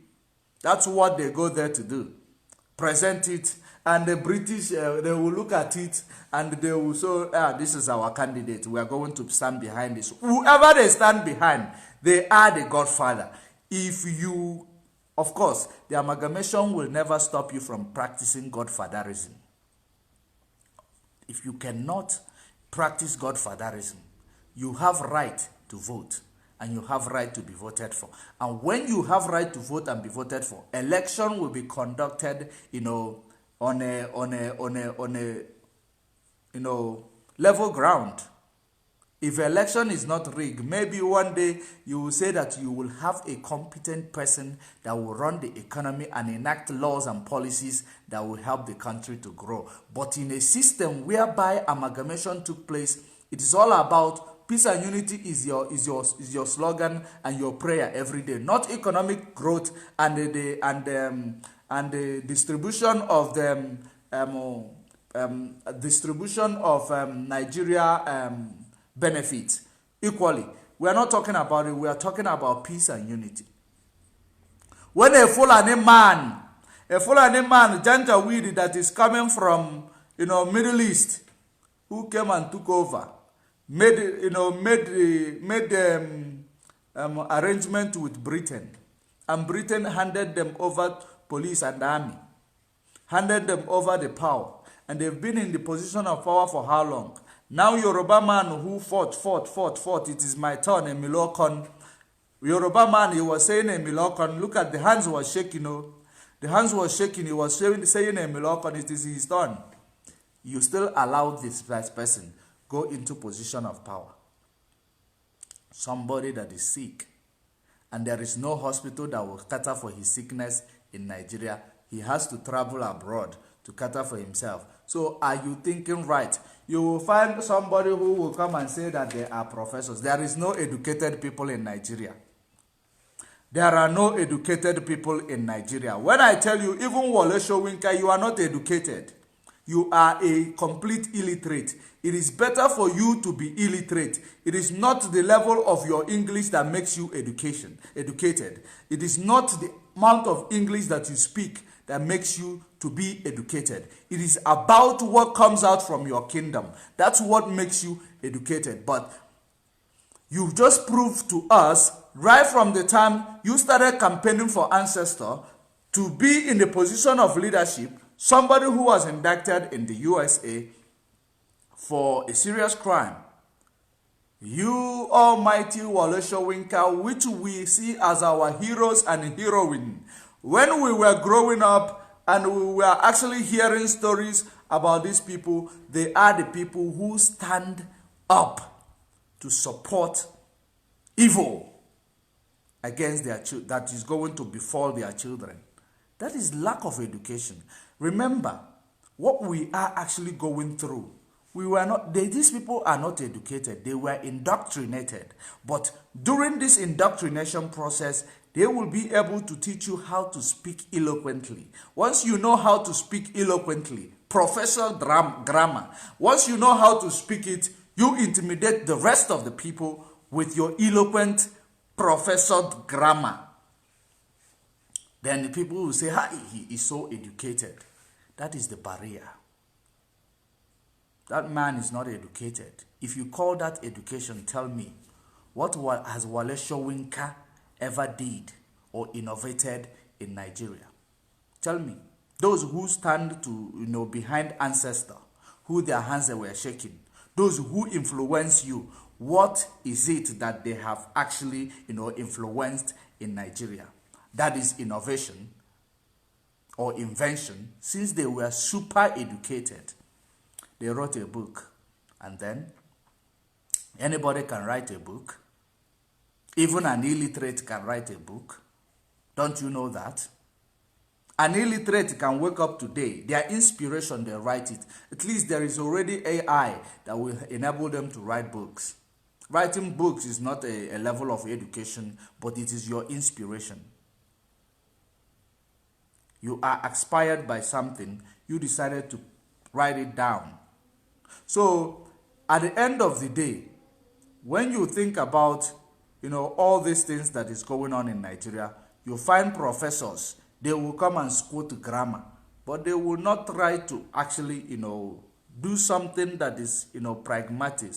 That's what they go there to do. Present it, and the British, they will look at it, and they will say, this is our candidate. We are going to stand behind this. Whoever they stand behind, they are the godfather. If you, of course, the amalgamation will never stop you from practicing godfatherism. If you cannot practice godfatherism, you have right to vote and you have right to be voted for. And when you have right to vote and be voted for, election will be conducted, on a level ground. If election is not rigged, maybe one day you will say that you will have a competent person that will run the economy and enact laws and policies that will help the country to grow. But in a system whereby amalgamation took place, it is all about peace and unity is your slogan and your prayer every day, not economic growth and the distribution of the Nigeria benefits equally. We are not talking about it. We are talking about peace and unity. When a Fulani man, Janjaweed that is coming from Middle East, who came and took over, made arrangement with Britain, and Britain handed them over police and army, handed them over the power, and they've been in the position of power for how long? Now Yoruba man who fought, it is my turn, a Milokon. Yoruba man, he was saying a Milokon, look at the hands was shaking, the hands was shaking, he was saying a Milokon, it is his turn. You still allow this person go into position of power. Somebody that is sick, and there is no hospital that will cater for his sickness in Nigeria. He has to travel abroad to cater for himself. So are you thinking right? You will find somebody who will come and say that they are professors. There is no educated people in Nigeria. There are no educated people in Nigeria. When I tell you, even Wole Soyinka, you are not educated. You are a complete illiterate. It is better for you to be illiterate. It is not the level of your English that makes you educated. It is not the amount of English that you speak that makes you to be educated. It is about what comes out from your kingdom. That's what makes you educated. But you just proved to us, right from the time you started campaigning for ancestor, to be in the position of leadership, somebody who was indicted in the USA for a serious crime. You almighty Wole Soyinka, which we see as our heroes and heroine. When we were growing up and we were actually hearing stories about these people, they are the people who stand up to support evil against their children that is going to befall their children. That is lack of education. Remember, what we are actually going through, these people are not educated. They were indoctrinated. But during this indoctrination process, they will be able to teach you how to speak eloquently. Once you know how to speak eloquently, professional grammar, once you know how to speak it, you intimidate the rest of the people with your eloquent professored grammar. Then the people will say, hi, he is so educated. That is the barrier. That man is not educated. If you call that education, tell me, what has Wole Soyinka ever did or innovated in Nigeria? Tell me. Those who stand to, behind ancestor, who their hands were shaking, those who influence you, what is it that they have actually, influenced in Nigeria? That is innovation or invention. Since they were super educated, they wrote a book. And then anybody can write a book. Even an illiterate can write a book. Don't you know that? An illiterate can wake up today, their inspiration, they write it. At least there is already AI that will enable them to write books. Writing books is not a level of education, but it is your inspiration. You are inspired by something, you decided to write it down. So at the end of the day, when you think about all these things that is going on in Nigeria, you find professors, they will come and quote grammar, but they will not try to actually do something that is pragmatic.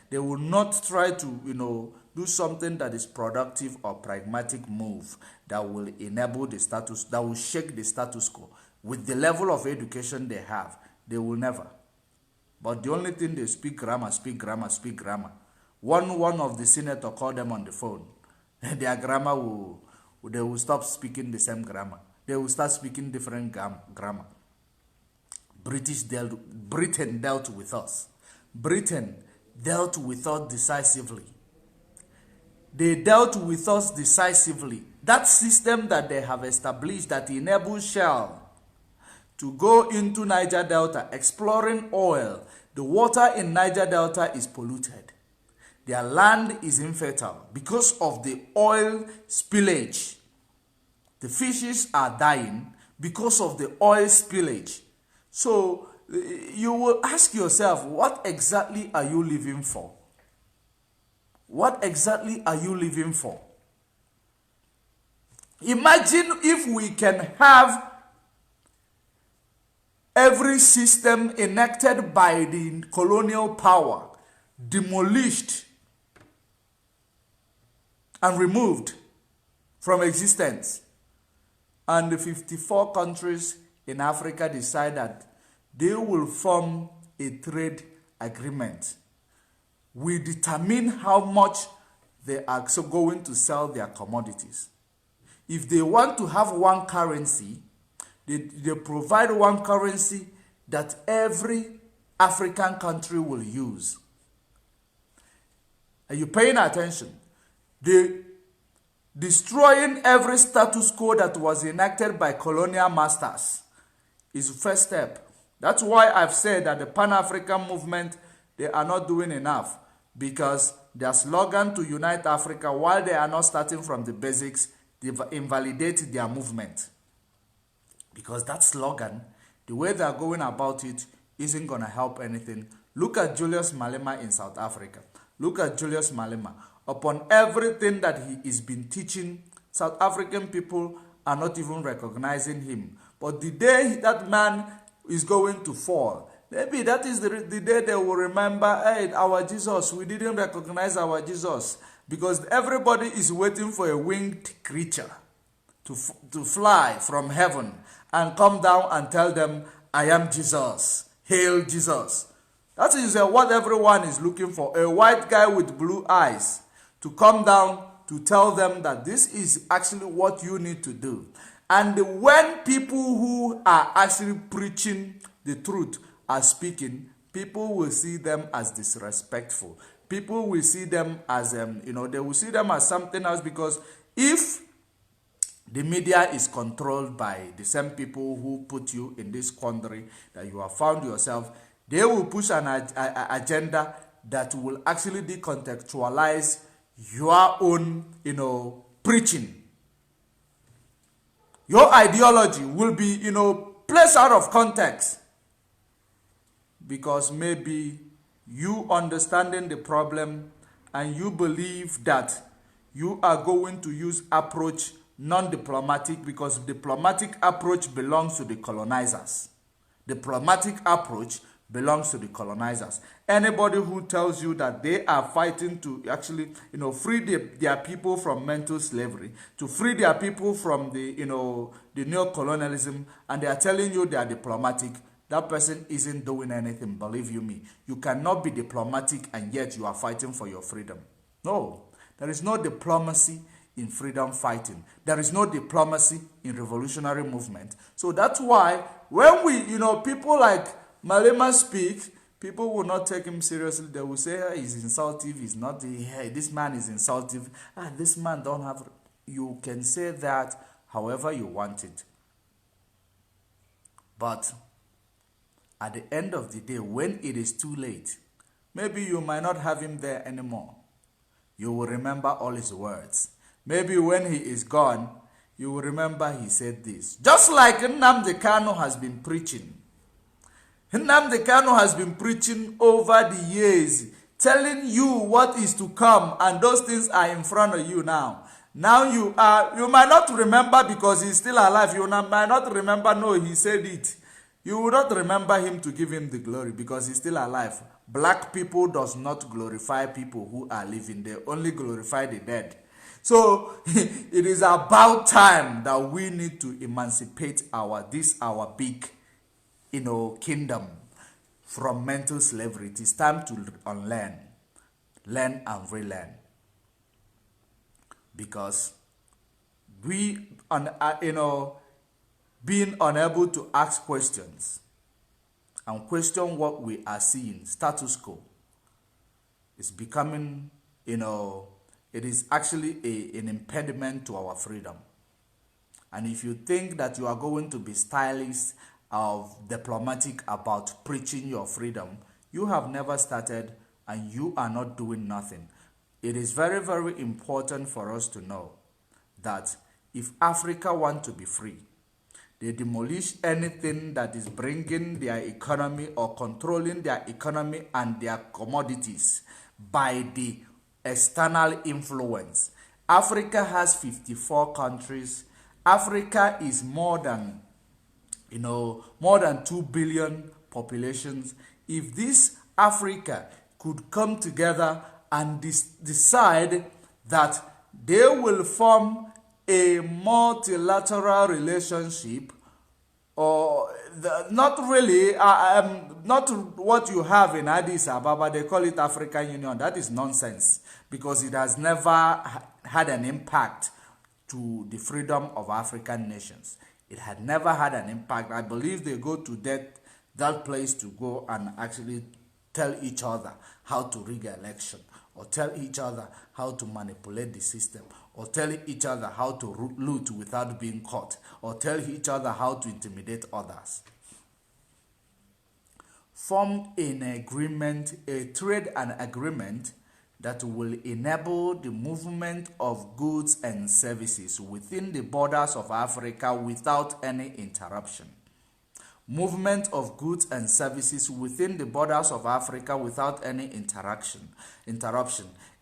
They will not try to do something that is productive or pragmatic move that will enable the status, that will shake the status quo. With the level of education they have, they will never. But the only thing, they speak grammar, speak grammar, speak grammar. One of the senator called them on the phone. Their grammar they will stop speaking the same grammar. They will start speaking different grammar. Britain dealt with us. Britain dealt with us decisively. They dealt with us decisively. That system that they have established that enables Shell to go into Niger Delta exploring oil. The water in Niger Delta is polluted. Their land is infertile because of the oil spillage. The fishes are dying because of the oil spillage. So you will ask yourself, what exactly are you living for? What exactly are you living for? Imagine if we can have every system enacted by the colonial power demolished and removed from existence, and the 54 countries in Africa decide that they will form a trade agreement. We determine how much they are going to sell their commodities. If they want to have one currency, they provide one currency that every African country will use. Are you paying attention? They destroying every status quo that was enacted by colonial masters is the first step. That's why I've said that the Pan-African movement, they are not doing enough, because their slogan to unite Africa, while they are not starting from the basics, they invalidate their movement. Because that slogan, the way they are going about it, isn't going to help anything. Look at Julius Malema in South Africa. Look at Julius Malema. Upon everything that he has been teaching, South African people are not even recognizing him. But the day that man is going to fall, maybe that is the day they will remember, hey, our Jesus, we didn't recognize our Jesus. Because everybody is waiting for a winged creature to fly from heaven and come down and tell them, I am Jesus. Hail Jesus. That is what everyone is looking for. A white guy with blue eyes to come down to tell them that this is actually what you need to do. And when people who are actually preaching the truth are speaking, people will see them as disrespectful. People will see them as, they will see them as something else, because if the media is controlled by the same people who put you in this quandary that you have found yourself, they will push an agenda that will actually decontextualize your own, preaching. Your ideology will be, placed out of context, because maybe you understanding the problem and you believe that you are going to use approach non-diplomatic, because diplomatic approach belongs to the colonizers. Diplomatic approach belongs to the colonizers. Anybody who tells you that they are fighting to actually, free their people from mental slavery, to free their people from the neo-colonialism, and they are telling you they are diplomatic, that person isn't doing anything, believe you me. You cannot be diplomatic and yet you are fighting for your freedom. No, there is no diplomacy in freedom fighting. There is no diplomacy in revolutionary movement. So that's why when we, people like Malema speak, people will not take him seriously. They will say, hey, he's insultive, he's not, hey, this man is insultive. This man don't have, you can say that however you want it. But at the end of the day, when it is too late, maybe you might not have him there anymore. You will remember all his words. Maybe when he is gone, you will remember he said this. Just like Nnamdi Kanu has been preaching. Nnamdi Kanu has been preaching over the years, telling you what is to come, and those things are in front of you now. Now you might not remember because he's still alive. You might not remember, no, he said it. You will not remember him to give him the glory because he's still alive. Black people does not glorify people who are living. They only glorify the dead. So it is about time that we need to emancipate our big, kingdom from mental slavery. It is time to unlearn, learn and relearn. Because we, being unable to ask questions and question what we are seeing, status quo, is becoming, it is actually an impediment to our freedom. And if you think that you are going to be stylish or diplomatic about preaching your freedom, you have never started and you are not doing nothing. It is very, very important for us to know that if Africa wants to be free, they demolish anything that is bringing their economy or controlling their economy and their commodities by the external influence. Africa has 54 countries. Africa is more than 2 billion populations. If this Africa could come together and decide that they will form a multilateral relationship, or not really, not what you have in Addis Ababa, they call it African Union. That is nonsense because it has never had an impact to the freedom of African nations. It had never had an impact. I believe they go to that place to go and actually tell each other how to rig an election, or tell each other how to manipulate the system, or tell each other how to loot without being caught, or tell each other how to intimidate others. Form an agreement, a trade and agreement that will enable the movement of goods and services within the borders of Africa without any interruption. Movement of goods and services within the borders of Africa without any interruption.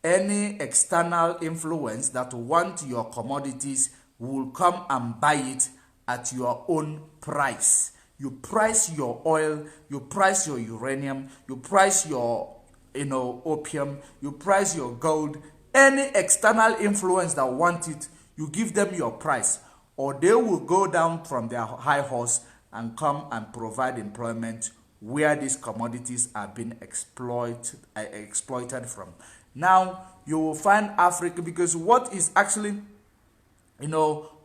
Any external influence that want your commodities will come and buy it at your own price. You price your oil, you price your uranium, you price your opium, you price your gold. Any external influence that want it, you give them your price, or they will go down from their high horse and come and provide employment where these commodities are being exploited from. Now, you will find Africa, because what is actually,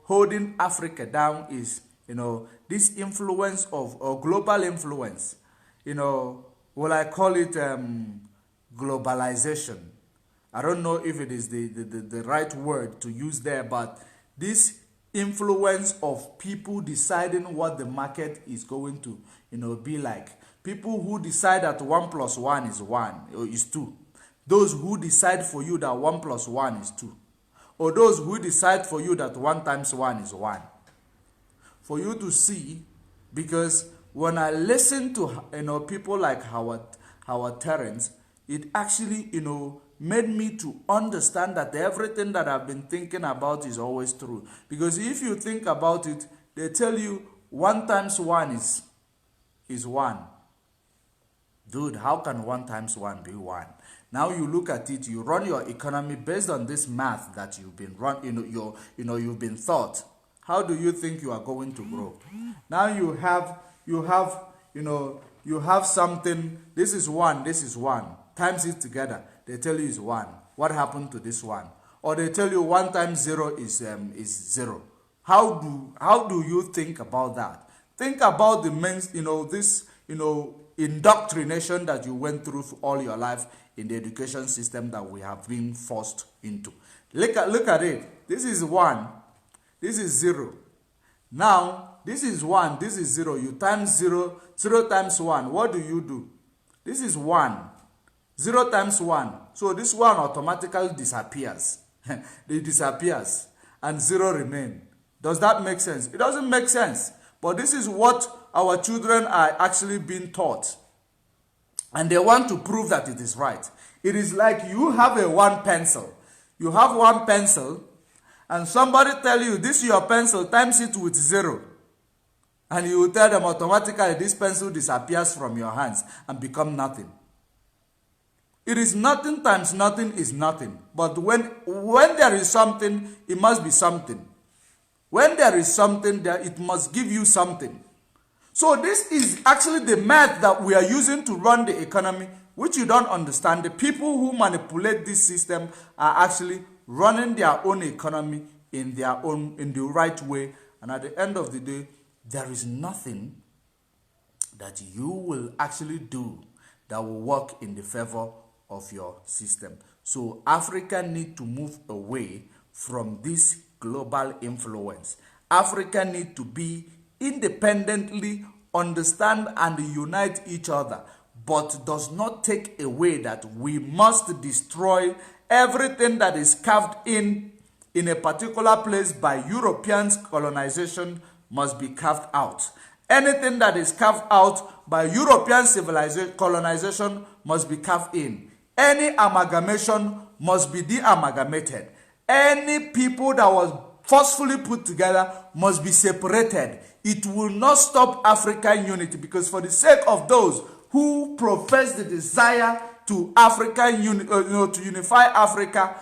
holding Africa down is, this influence of, or global influence, will I call it globalization? I don't know if it is the right word to use there, but this influence of people deciding what the market is going to, be like. People who decide that 1 + 1 is 1, or is 2. Those who decide for you that 1 + 1 is 2. Or those who decide for you that 1 × 1 is 1. For you to see, because when I listen to people like Howard Terence, it actually made me to understand that everything that I've been thinking about is always true. Because if you think about it, they tell you 1 × 1 is 1. Dude, how can 1 × 1 be 1? Now you look at it, you run your economy based on this math that you've been you've been taught. How do you think you are going to grow? Now you have something. This is 1. This is 1. Times it together. They tell you is 1. What happened to this 1? Or they tell you 1 × 0 is 0. How do you think about that? Think about this indoctrination that you went through all your life in the education system that we have been forced into. Look at it. This is 1. This is 0. Now This is 1. This is 0. You times 0. 0 times 1. What do? This is 1. 0 times 1. So this 1 automatically disappears. It disappears. And 0 remain. Does that make sense? It doesn't make sense. But this is what our children are actually being taught. And they want to prove that it is right. It is like you have a 1 pencil. You have 1 pencil. And somebody tell you, this is your pencil, times it with 0. And you will tell them automatically this pencil disappears from your hands and become nothing. It is nothing times nothing is nothing. But when there is something, it must be something. When there is something, it must give you something. So this is actually the math that we are using to run the economy, which you don't understand. The people who manipulate this system are actually running their own economy in the right way. And at the end of the day, there is nothing that you will actually do that will work in the favor of your system. So Africa needs to move away from this global influence. Africa needs to be independently understand and unite each other, but does not take away that we must destroy everything that is carved in a particular place by Europeans colonization must be carved out. Anything that is carved out by European civilization colonization must be carved in. Any amalgamation must be de-amalgamated. Any people that was forcefully put together must be separated. It will not stop African unity, because for the sake of those who profess the desire to to unify Africa,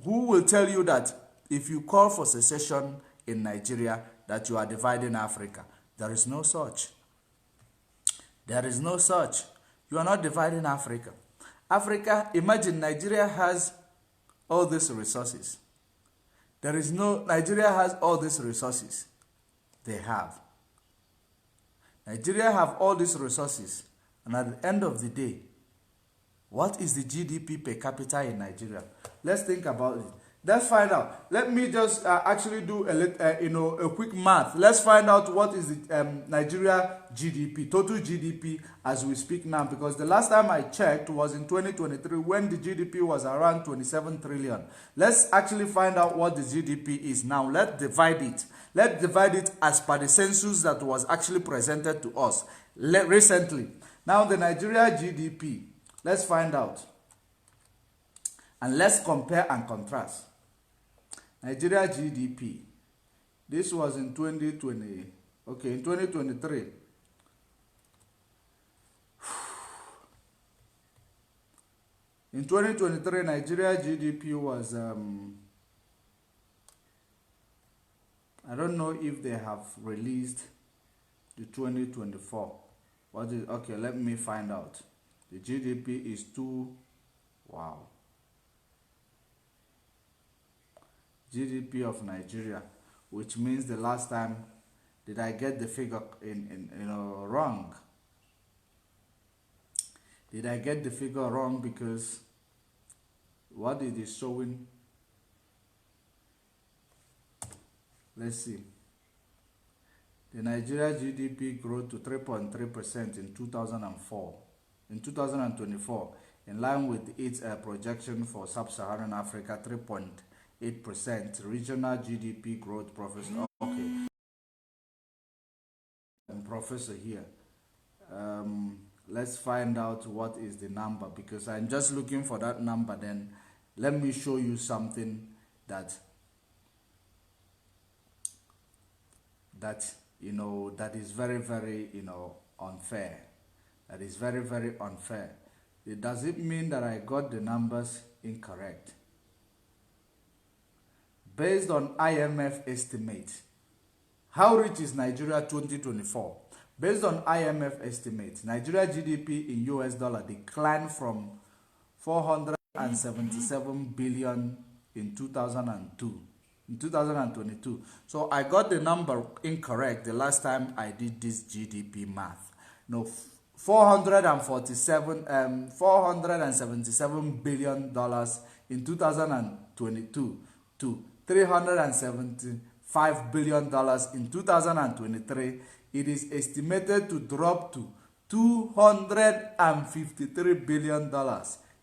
who will tell you that if you call for secession in Nigeria, that you are dividing Africa? There is no such. There is no such. You are not dividing Africa. Africa, imagine Nigeria has all these resources. Nigeria has all these resources. They have. Nigeria have all these resources. And at the end of the day, what is the GDP per capita in Nigeria? Let's think about it. Let's find out. Let me just actually do a quick math. Let's find out what is the Nigeria GDP, total GDP as we speak now. Because the last time I checked was in 2023 when the GDP was around 27 trillion. Let's actually find out what the GDP is now. Let's divide it. Let's divide it as per the census that was actually presented to us recently. Now the Nigeria GDP. Let's find out. And let's compare and contrast. Nigeria GDP. This was in 2020. Okay, in 2023. In 2023, Nigeria GDP was I don't know if they have released the 2024. What is okay? Let me find out. The GDP is 2. Wow. GDP of Nigeria, which means the last time did I get the figure wrong? Did I get the figure wrong? Because what it is showing, let's see. The Nigeria GDP grew to 3.3% in 2004. In 2024, in line with its projection for sub-Saharan Africa, 3.8% regional GDP growth. Professor, okay. Professor here. Let's find out what is the number, because I'm just looking for that number. Then let me show you something that is very, very unfair. That is very, very unfair. Does it mean that I got the numbers incorrect? Based on IMF estimate, how rich is Nigeria 2024? Based on IMF estimates, Nigeria GDP in US dollar declined from 477 billion in 2022. So I got the number incorrect the last time I did this GDP math. No, 477 billion dollars in 2022 to 375 billion. In 2023, it is estimated to drop to $253 billion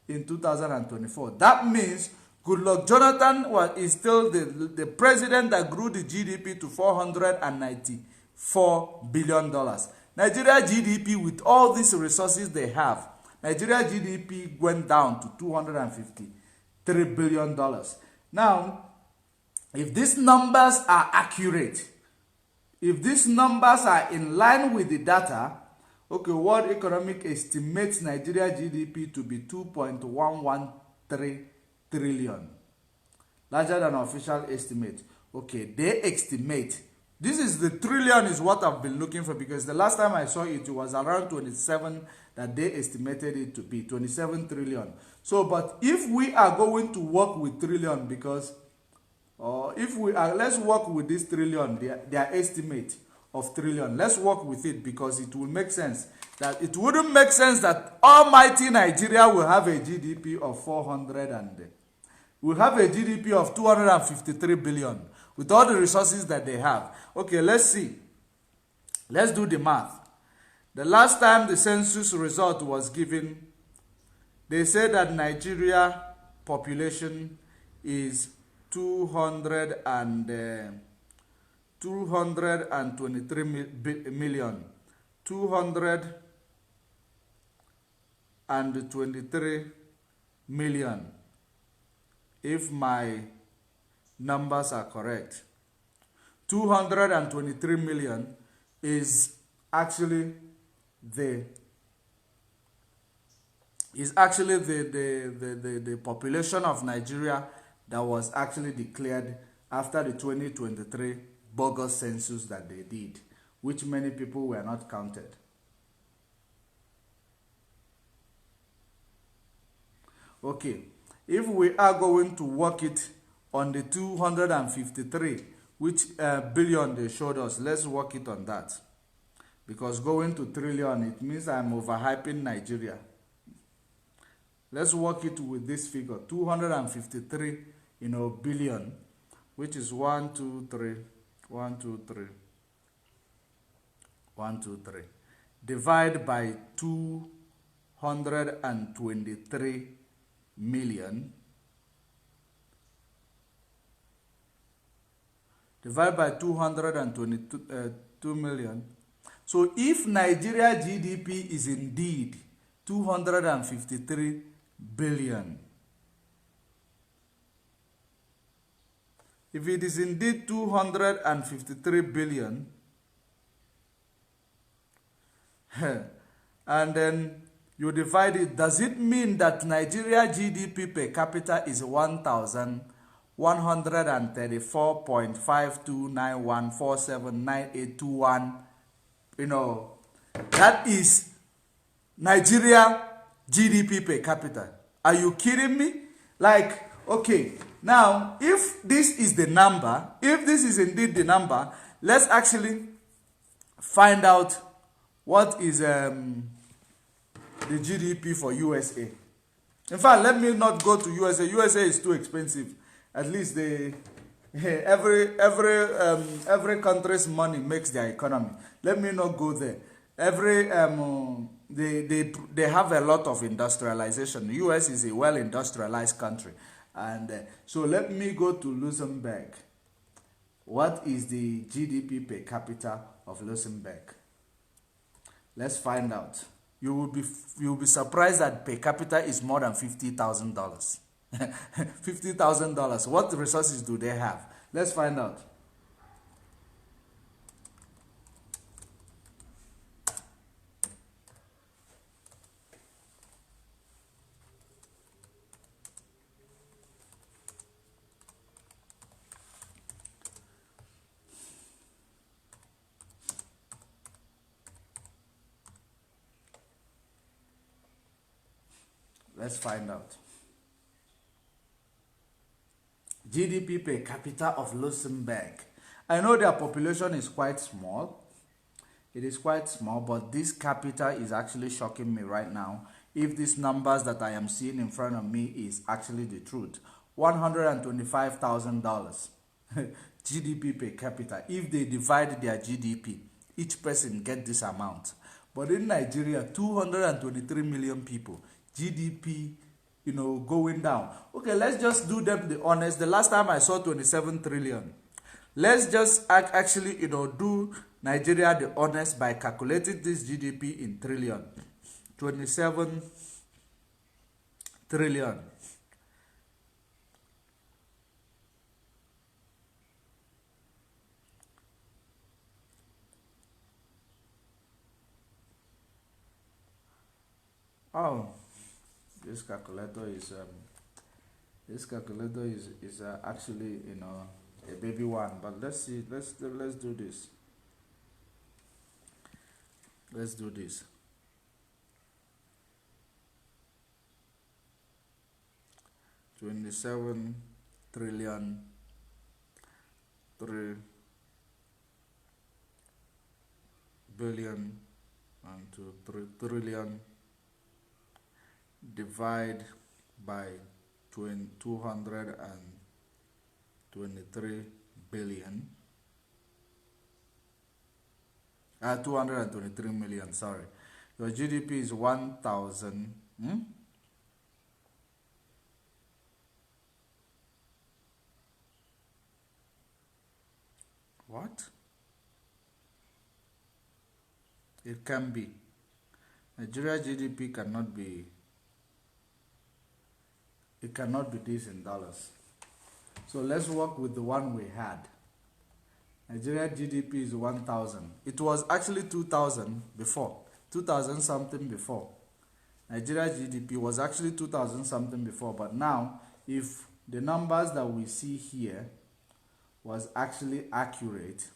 in 2024. That means Goodluck Jonathan is still the president that grew the GDP to $494 billion. Nigeria GDP, with all these resources they have, Nigeria GDP went down to $253 billion. Now, if these numbers are accurate, if these numbers are in line with the data, okay, World Economic estimates Nigeria GDP to be 2.113 trillion, larger than official estimate. Okay, they estimate. This is the trillion is what I've been looking for, because the last time I saw it, it was around 27 that they estimated it to be, 27 trillion. So, but if we are going to work with trillion, because if we are, let's work with this trillion, their estimate of trillion. Let's work with it, because it will make sense. That it wouldn't make sense that almighty Nigeria will have a GDP of 253 billion with all the resources that they have. Okay, let's see. Let's do the math. The last time the census result was given, they said that Nigeria population is 223 million. 223 million, if my numbers are correct. 223 million is actually the population of Nigeria that was actually declared after the 2023 bogus census that they did, which many people were not counted. Okay, if we are going to work it on the 253 billion they showed us, let's work it on that. Because going to trillion, it means I'm overhyping Nigeria. Let's work it with this figure, 253, billion, which is 1, 2, 3, 1, 2, 3, 1, 2, 3. Divide by 223 million. Divide by 222 million. So if Nigeria GDP is indeed 253 billion, if it is indeed 253 billion, and then you divide it, does it mean that Nigeria GDP per capita is 1,134.5291479821? That is Nigeria GDP per capita. Are you kidding me? Like, okay, now if this is the number, if this is indeed the number, let's actually find out what is the GDP for USA. In fact, let me not go to USA. USA is too expensive. At least every country's money makes their economy. Let me not go there. They have a lot of industrialization. The US is a well industrialized country, and so let me go to Luxembourg. What is the GDP per capita of Luxembourg? Let's find out. You will be surprised that per capita is more than $50,000. $50,000. What resources do they have? Let's find out. Let's find out. GDP per capita of Luxembourg. I know their population is quite small. It is quite small, but this capita is actually shocking me right now. If these numbers that I am seeing in front of me is actually the truth. $125,000. GDP per capita. If they divide their GDP, each person get this amount. But in Nigeria, 223 million people, GDP, going down. Okay, let's just do them the honest. The last time I saw 27 trillion. Let's just actually, do Nigeria the honest by calculating this GDP in trillion. 27 trillion. Oh, this calculator is actually a baby one. But let's see. Let's do this. Let's do this. 27 trillion 3 billion and 3 trillion divide by 223 billion 223 million, sorry. Your GDP is 1,000 What? It can be. Nigeria GDP cannot be. It cannot be this in dollars. So let's work with the one we had. Nigeria GDP is 1,000. It was actually 2,000 before. 2,000 something before. Nigeria GDP was actually 2,000 something before. But now, if the numbers that we see here was actually accurate,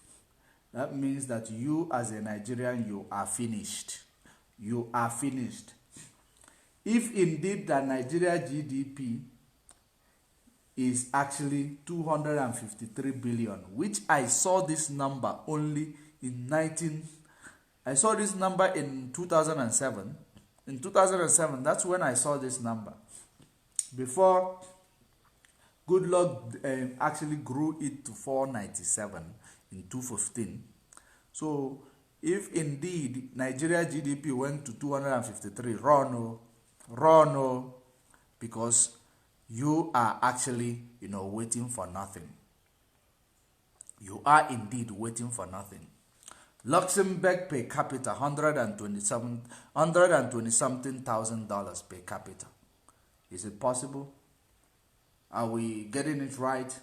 that means that you as a Nigerian, you are finished. You are finished. If indeed the Nigeria GDP is actually 253 billion, which I saw this number only in I saw this number in 2007. In 2007, that's when I saw this number. Before Goodluck actually grew it to 497 in 2015. So if indeed Nigeria GDP went to 253, run, because you are actually, waiting for nothing. You are indeed waiting for nothing. Luxembourg per capita, 120 something thousand dollars per capita. Is it possible? Are we getting it right?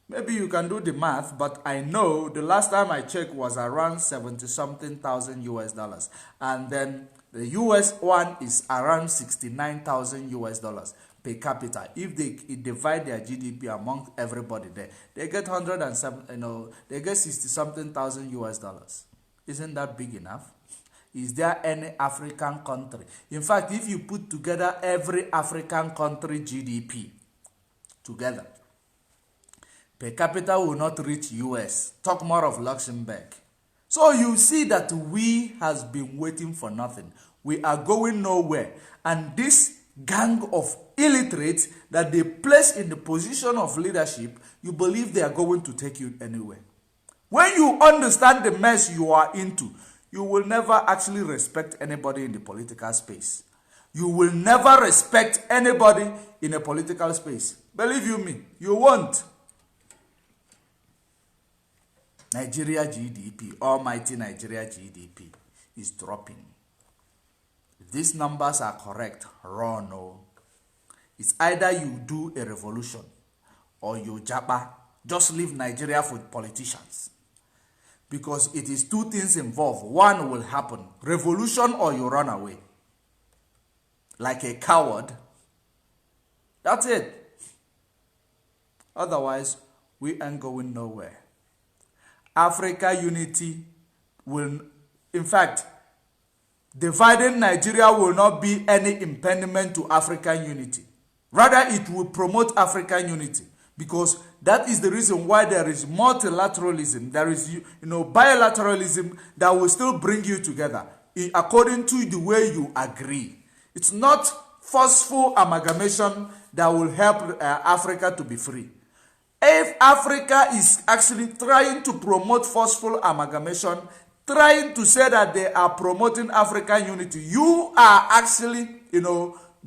Maybe you can do the math, but I know the last time I checked was around 70 something thousand US dollars. And then the US one is around 69,000 US dollars per capita. If they divide their GDP among everybody there, they get 107, they get 60 something thousand US dollars. Isn't that big enough? Is there any African country? In fact, if you put together every African country GDP together, per capita will not reach US. Talk more of Luxembourg. So you see that we has been waiting for nothing. We are going nowhere. And this gang of illiterates that they place in the position of leadership, you believe they are going to take you anywhere. When you understand the mess you are into, you will never actually respect anybody in the political space. You will never respect anybody in a political space. Believe you me, you won't. Nigeria GDP, almighty Nigeria GDP, is dropping. If these numbers are correct, run. It's either you do a revolution or you japa. Just leave Nigeria for politicians. Because it is two things involved. One will happen, revolution or you run away. Like a coward. That's it. Otherwise, we ain't going nowhere. Africa unity will, in fact, dividing Nigeria will not be any impediment to African unity. Rather, it will promote African unity, because that is the reason why there is multilateralism. There is, bilateralism that will still bring you together according to the way you agree. It's not forceful amalgamation that will help Africa to be free. If Africa is actually trying to promote forceful amalgamation, trying to say that they are promoting African unity, you are actually,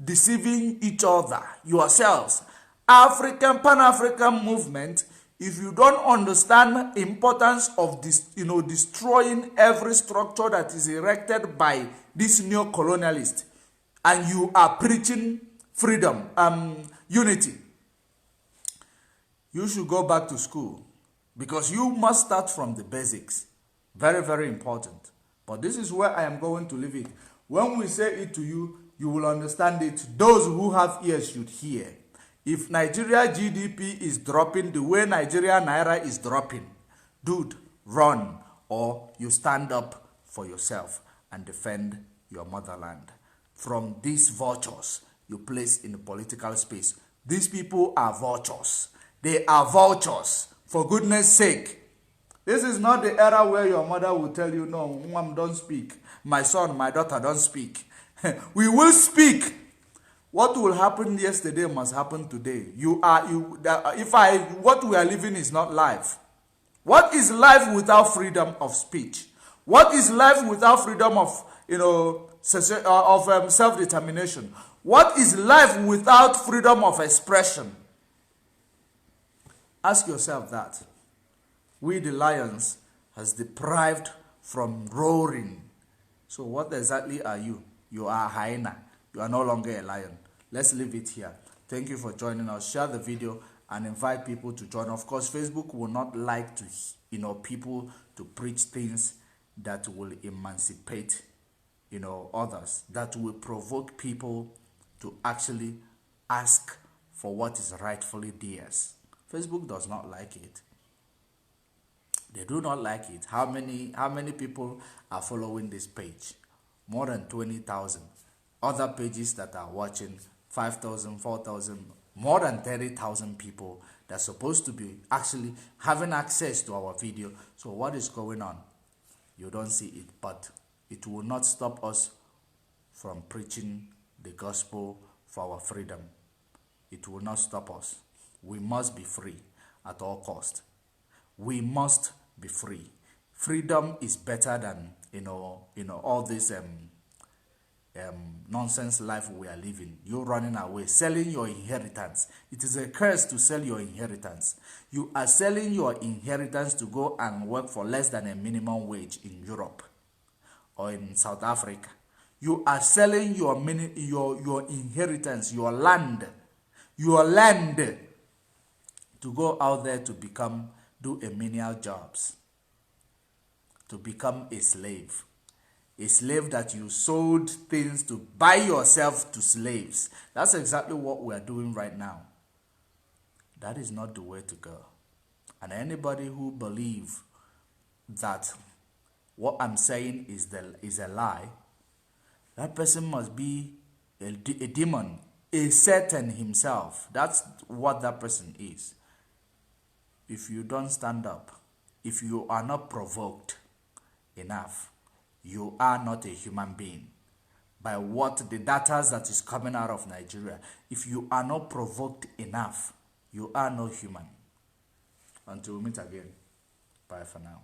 deceiving each other, yourselves. Pan-African movement, if you don't understand importance of this, destroying every structure that is erected by this neo-colonialist, and you are preaching freedom, unity, you should go back to school, because you must start from the basics. Very, very important. But this is where I am going to leave it. When we say it to you, you will understand it. Those who have ears should hear. If Nigeria GDP is dropping the way Nigeria Naira is dropping, dude, run, or you stand up for yourself and defend your motherland from these vultures you place in the political space. These people are vultures. They are vultures, for goodness sake. This is not the era where your mother will tell you, no, mom, don't speak. My son, my daughter, don't speak. We will speak. What will happen yesterday must happen today. What we are living is not life. What is life without freedom of speech? What is life without freedom of, self-determination? What is life without freedom of expression? Ask yourself that. We, the lions, has deprived from roaring. So what exactly are you? You are a hyena. You are no longer a lion. Let's leave it here. Thank you for joining us. Share the video and invite people to join. Of course, Facebook will not like to, people to preach things that will emancipate, others, that will provoke people to actually ask for what is rightfully theirs. Facebook does not like it. They do not like it. How many people are following this page? More than 20,000. Other pages that are watching, 5,000, 4,000, more than 30,000 people that are supposed to be actually having access to our video. So what is going on? You don't see it, but it will not stop us from preaching the gospel for our freedom. It will not stop us. We must be free at all cost. We must be free. Freedom is better than all this nonsense life we are living. You're running away, selling your inheritance. It is a curse to sell your inheritance. You are selling your inheritance to go and work for less than a minimum wage in Europe or in South Africa. You are selling your inheritance, your land, to go out there to do a menial jobs, to become a slave that you sold things to buy yourself to slaves. That's exactly what we are doing right now. That is not the way to go. And anybody who believes that what I'm saying is a lie, that person must be a demon, a Satan himself. That's what that person is. If you don't stand up, if you are not provoked enough, you are not a human being. By what the data that is coming out of Nigeria, if you are not provoked enough, you are no human. Until we meet again, bye for now.